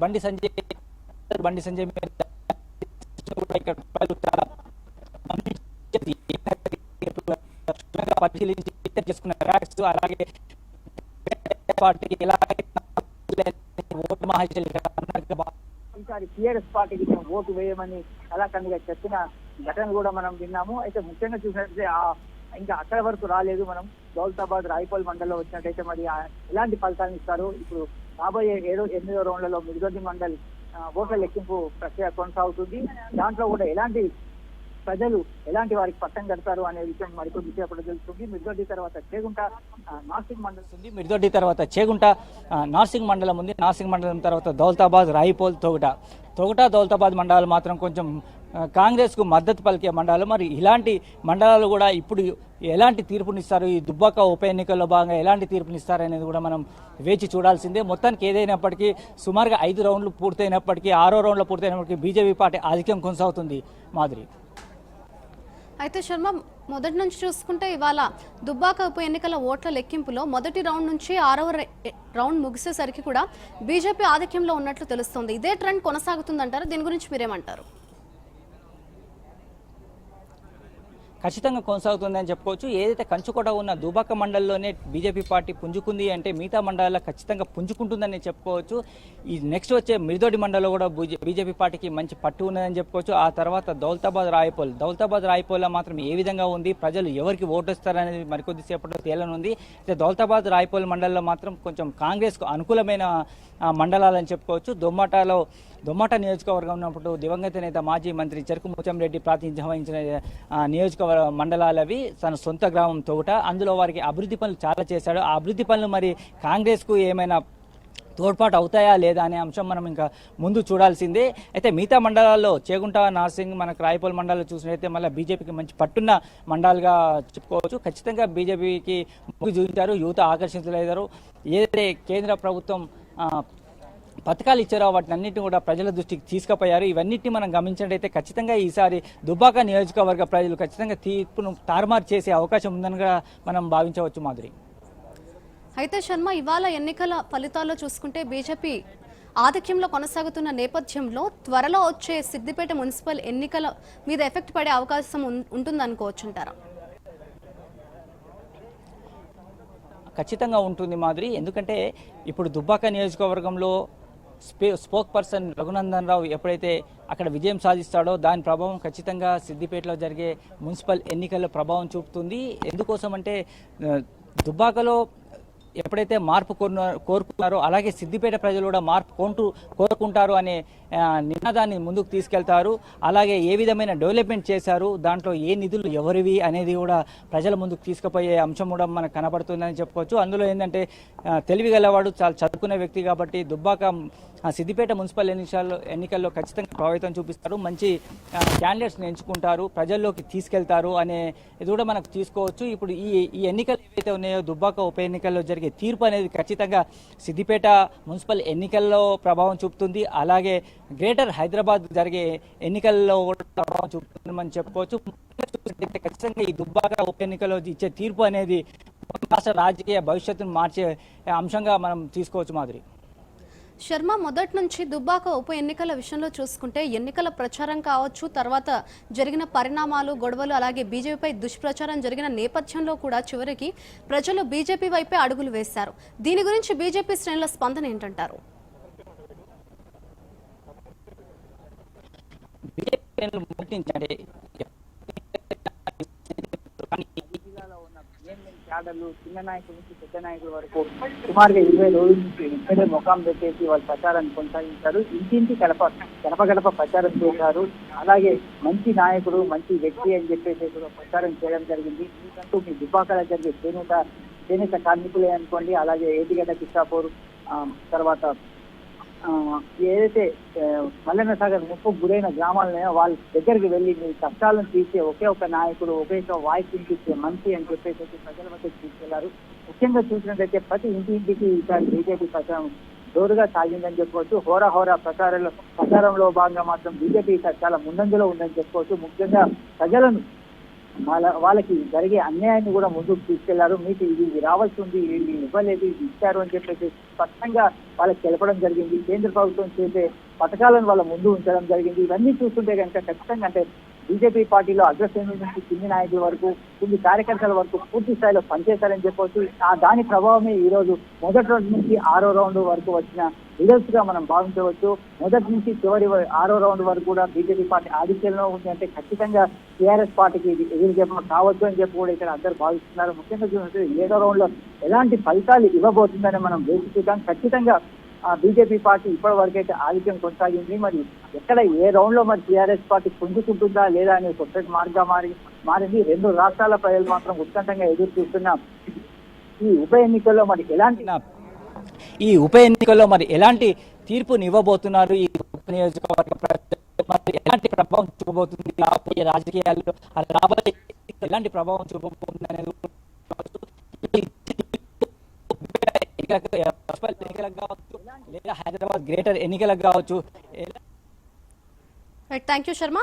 బండి సంజయ్ మీద ఇక్కడ పరిశీలించి చేసుకున్న ఫ్యాక్ట్స్, అలాగే పార్టీ ఈసారి టీఆర్ఎస్ పార్టీకి ఓటు వేయమని కళాఖండిగా చెప్పిన ఘటన కూడా మనం విన్నాము. అయితే ముఖ్యంగా చూసినట్లయితే ఇంకా అక్కడ వరకు రాలేదు. మనం దౌలతాబాద్, రాయపల్ మండలంలో వచ్చినట్టయితే మరి ఎలాంటి ఫలితాలను ఇస్తారు? ఇప్పుడు రాబోయే 8వ రౌండ్లలో మిర్దొడ్డి మండల్ ఓట్ల లెక్కింపు ప్రక్రియ కొనసాగుతుంది. దాంట్లో కూడా ప్రజలు ఎలాంటి వారికి పట్టం కడతారు అనే విషయం మరికొద్ది సేపట్లో తెలుస్తుంది. మిర్దొడ్డి తర్వాత చేగుంట, నార్సింగ్ మండలం ఉంది. మిర్దొడ్డి తర్వాత చేగుంట, నార్సింగ్ మండలం ఉంది. నార్సింగ్ మండలం తర్వాత దౌలతాబాద్, రాయిపోల్, తొగట, దౌలతాబాద్ మండలాలు మాత్రం కొంచెం కాంగ్రెస్కు మద్దతు పలికే మండలాలు. మరి ఇలాంటి మండలాలు కూడా ఇప్పుడు ఎలాంటి తీర్పునిస్తారు, ఈ దుబ్బాక ఉప ఎన్నికల్లో భాగంగా ఎలాంటి తీర్పునిస్తారనేది కూడా మనం వేచి చూడాల్సిందే. మొత్తానికి ఏదైనప్పటికీ సుమారుగా 5 రౌండ్లు పూర్తయినప్పటికీ 6వ రౌండ్లో పూర్తయినప్పటికీ బీజేపీ పార్టీ ఆధిక్యం కొనసాగుతుంది. మాధురి. అయితే శర్మ, మొదటి నుంచి చూసుకుంటే ఇవాళ దుబ్బాక ఉప ఎన్నికల ఓట్ల లెక్కింపులో మొదటి రౌండ్ నుంచి 6వ రౌండ్ ముగిసేసరికి కూడా బీజేపీ ఆధిక్యంలో ఉన్నట్లు తెలుస్తోంది. ఇదే ట్రెండ్ కొనసాగుతుందంటారు? దీని గురించి మీరేమంటారు? ఖచ్చితంగా కొనసాగుతుందని చెప్పుకోవచ్చు. ఏదైతే కంచుకోట ఉన్న దుబ్బాక మండలంలోనే బీజేపీ పార్టీ పుంజుకుంది అంటే మిగతా మండలాల్లో ఖచ్చితంగా పుంజుకుంటుందని చెప్పుకోవచ్చు. ఈ నెక్స్ట్ వచ్చే మిర్దొడ్డి మండలంలో కూడా బీజేపీ పార్టీకి మంచి పట్టు ఉన్నదని చెప్పుకోవచ్చు. ఆ తర్వాత దౌలతాబాద్, రాయపోల్లో మాత్రం ఏ విధంగా ఉంది, ప్రజలు ఎవరికి ఓటు ఇస్తారనేది మరికొద్దిసేపట్లో తేలనుంది. అయితే దౌలతాబాద్, రాయపోల్ మండలంలో మాత్రం కొంచెం కాంగ్రెస్కు అనుకూలమైన మండలాలని చెప్పుకోవచ్చు. దొమ్మట నియోజకవర్గం ఉన్నప్పుడు దివంగత నేత మాజీ మంత్రి చెరుకు ముత్యంరెడ్డి ప్రాతినిధ్యం వహించిన నియోజకవర్గ మండలాలవి. తన సొంత గ్రామం తోట. అందులో వారికి అభివృద్ధి పనులు చాలా చేశాడు. ఆ అభివృద్ధి పనులు మరి కాంగ్రెస్కు ఏమైనా తోడ్పాటు అవుతాయా లేదా అనే అంశం మనం ఇంకా ముందు చూడాల్సిందే. అయితే మిగతా మండలాల్లో చేగుంట, నార్సింగ్, మనకు రాయపూల్ మండలాలు చూసినట్లయితే మళ్ళీ బీజేపీకి మంచి పట్టున్న మండలాలుగా చెప్పుకోవచ్చు. ఖచ్చితంగా బీజేపీకి మొగ్గు చూపించారు, యువత ఆకర్షితులయ్యారు. ఏదైతే కేంద్ర ప్రభుత్వం పథకాలు ఇచ్చారో వాటిని అన్నింటినీ కూడా ప్రజల దృష్టికి తీసుకుపోయారు. ఇవన్నిటిని మనం గమనించినట్టయితే ఖచ్చితంగా ఈసారి దుబ్బాక నియోజకవర్గ ప్రజలు ఖచ్చితంగా తీర్పును తారుమారు చేసే అవకాశం ఉందని కూడా మనం భావించవచ్చు. మాధురి. అయితే శర్మ ఇవాళ ఎన్నికల ఫలితాల్లో చూసుకుంటే బీజేపీ ఆధిక్యంలో కొనసాగుతున్న నేపథ్యంలో త్వరలో వచ్చే సిద్దిపేట మున్సిపల్ ఎన్నికల మీద ఎఫెక్ట్ పడే అవకాశం ఉంటుందనుకోవచ్చుంటారా? ఖచ్చితంగా ఉంటుంది మాధురి. ఎందుకంటే ఇప్పుడు దుబ్బాక నియోజకవర్గంలో స్పోక్ పర్సన్ రఘునందన్ రావు ఎప్పుడైతే అక్కడ విజయం సాధిస్తాడో దాని ప్రభావం ఖచ్చితంగా సిద్దిపేటలో జరిగే మున్సిపల్ ఎన్నికల్లో ప్రభావం చూపుతుంది. ఎందుకోసం అంటే దుబ్బాకలో ఎప్పుడైతే మార్పు కోరుకున్నారో అలాగే సిద్దిపేట ప్రజలు కూడా మార్పు కోరుకుంటారు అనే నినాదాన్ని ముందుకు తీసుకెళ్తారు. అలాగే ఏ విధమైన డెవలప్మెంట్ చేశారు, దాంట్లో ఏ నిధులు ఎవరివి అనేది కూడా ప్రజల ముందుకు తీసుకుపోయే అంశం కూడా మనకు కనబడుతుందని చెప్పుకోవచ్చు. అందులో ఏంటంటే తెలివి గలవాడు, చాలా చదువుకునే వ్యక్తి కాబట్టి దుబ్బాక సిద్దిపేట మున్సిపల్ ఎన్నికల్లో ఖచ్చితంగా ప్రభావితం చూపిస్తారు. మంచి క్యాండిడేట్స్ని ఎంచుకుంటారు, ప్రజల్లోకి తీసుకెళ్తారు అనే ఇది కూడా మనకు తీసుకోవచ్చు. ఇప్పుడు ఈ ఎన్నికలు ఏవైతే ఉన్నాయో దుబ్బాక ఉప ఎన్నికల్లో జరిగే తీర్పు అనేది ఖచ్చితంగా సిద్దిపేట మున్సిపల్ ఎన్నికల్లో ప్రభావం చూపుతుంది. అలాగే గ్రేటర్ హైదరాబాద్ జరిగే ఎన్నికల్లో కూడా ప్రభావం చూపుతుందని చెప్పుకోవచ్చు. ఖచ్చితంగా ఈ దుబ్బాక ఉప ఎన్నికల్లో ఇచ్చే తీర్పు అనేది రాష్ట్ర రాజకీయ భవిష్యత్తును మార్చే అంశంగా మనం తీసుకోవచ్చు మాధురి. శర్మ, మొదటి నుంచి దుబ్బాక ఉప ఎన్నికల విషయంలో చూసుకుంటే ఎన్నికల ప్రచారం కావచ్చు, తర్వాత జరిగిన పరిణామాలు, గొడవలు, అలాగే బీజేపీపై దుష్ప్రచారం జరిగిన నేపథ్యంలో కూడా చివరికి ప్రజలు బీజేపీ వైపే అడుగులు వేశారు. దీని గురించి బీజేపీ శ్రేణుల స్పందన ఏంటంటారు? క్యాడర్లు చిన్న నాయకుల నుంచి పెద్ద నాయకుల వరకు సుమారుగా 20 రోజుల నుంచి ఇక్కడే ముఖం పెట్టేసి వాళ్ళు ప్రచారాన్ని కొనసాగించారు. ఇంటింటి గడప ప్రచారం చేశారు. అలాగే మంచి నాయకుడు, మంచి వ్యక్తి అని చెప్పేసి కూడా ప్రచారం చేయడం జరిగింది. ఎందుకంటూ మీ దుబ్బాకలో జరిగే చేనేత కార్మికులే అనుకోండి, అలాగే ఏటిగడ్డ కిషాపూర్, తర్వాత ఏదైతే మల్లన్న సాగర్ ముప్పు గురైన గ్రామాలనే వాళ్ళ దగ్గరికి వెళ్ళి మీ కష్టాలను తీర్చే ఒకే ఒక నాయకుడు, ఒకే ఒక వాయిస్ వినిపించే మంచి అని చెప్పేసి ప్రజల మధ్య తీసుకెళ్లారు. ముఖ్యంగా చూసినట్లయితే ప్రతి ఇంటింటికి ఈసారి బీజేపీ ప్రచారం జోరుగా సాగిందని చెప్పుకోవచ్చు. హోరా ప్రచారంలో భాగంగా మాత్రం బీజేపీ చాలా ముందంజలో ఉందని చెప్పుకోవచ్చు. ముఖ్యంగా ప్రజలను వాళ్ళకి జరిగే అన్యాయాన్ని కూడా ముందుకు తీసుకెళ్లారు. మీకు ఇది రావాల్సి ఉంది, ఇది ఇవ్వలేదు, ఇది ఇచ్చారు అని చెప్పేసి స్పష్టంగా వాళ్ళకి తెలపడం జరిగింది. కేంద్ర ప్రభుత్వం చేసే పథకాలను వాళ్ళ ముందు ఉంచడం జరిగింది. ఇవన్నీ చూస్తుంటే కనుక ఖచ్చితంగా అంటే బీజేపీ పార్టీలో అగ్రశ్రేణుల నుంచి కింది నాయకుల వరకు, కింది కార్యకర్తల వరకు పూర్తి స్థాయిలో పనిచేశారని చెప్పవచ్చు. దాని ప్రభావమే ఈ రోజు మొదటి రోజు నుంచి 6వ రౌండ్ వరకు వచ్చిన రిజల్ట్స్ గా మనం భావించవచ్చు. మొదటి నుంచి చివరి 6వ రౌండ్ వరకు కూడా బీజేపీ పార్టీ ఆధిక్యంలో ఉంది అంటే ఖచ్చితంగా టీఆర్ఎస్ పార్టీకి ఎదురు చెప్పడం కావచ్చు అని చెప్పి కూడా ఇక్కడ అందరూ భావిస్తున్నారు. ముఖ్యంగా చూస్తే 7వ రౌండ్ లో ఎలాంటి ఫలితాలు ఇవ్వబోతుందని మనం వేచి చూద్దాం. ఖచ్చితంగా బీజేపీ పార్టీ ఇప్పటి వరకు అయితే ఆధిక్యం కొనసాగింది. మరి ఎక్కడ ఏ రౌండ్ లో మరి టీఆర్ఎస్ పార్టీ పుంజుకుంటుందా లేదా అనే కొత్త మార్గం మారింది. 2 రాష్ట్రాల ప్రజలు మాత్రం ఉత్కంఠంగా ఎదురు చూస్తున్న ఈ ఉప ఎన్నికల్లో మరి ఎలాంటి తీర్పుని ఇవ్వబోతున్నారు, ఈ నియోజకవర్గ ప్రజలు ఎలాంటి ప్రభావం చూపబోతుంది, రాబోయే రాజకీయాల్లో రాబోయే ఎలాంటి ప్రభావం చూపబోతుంది అనేది ఎన్నికలకు కావచ్చు లేదా హైదరాబాద్ గ్రేటర్ ఎన్నికలకు కావచ్చు. Thank you Sharma.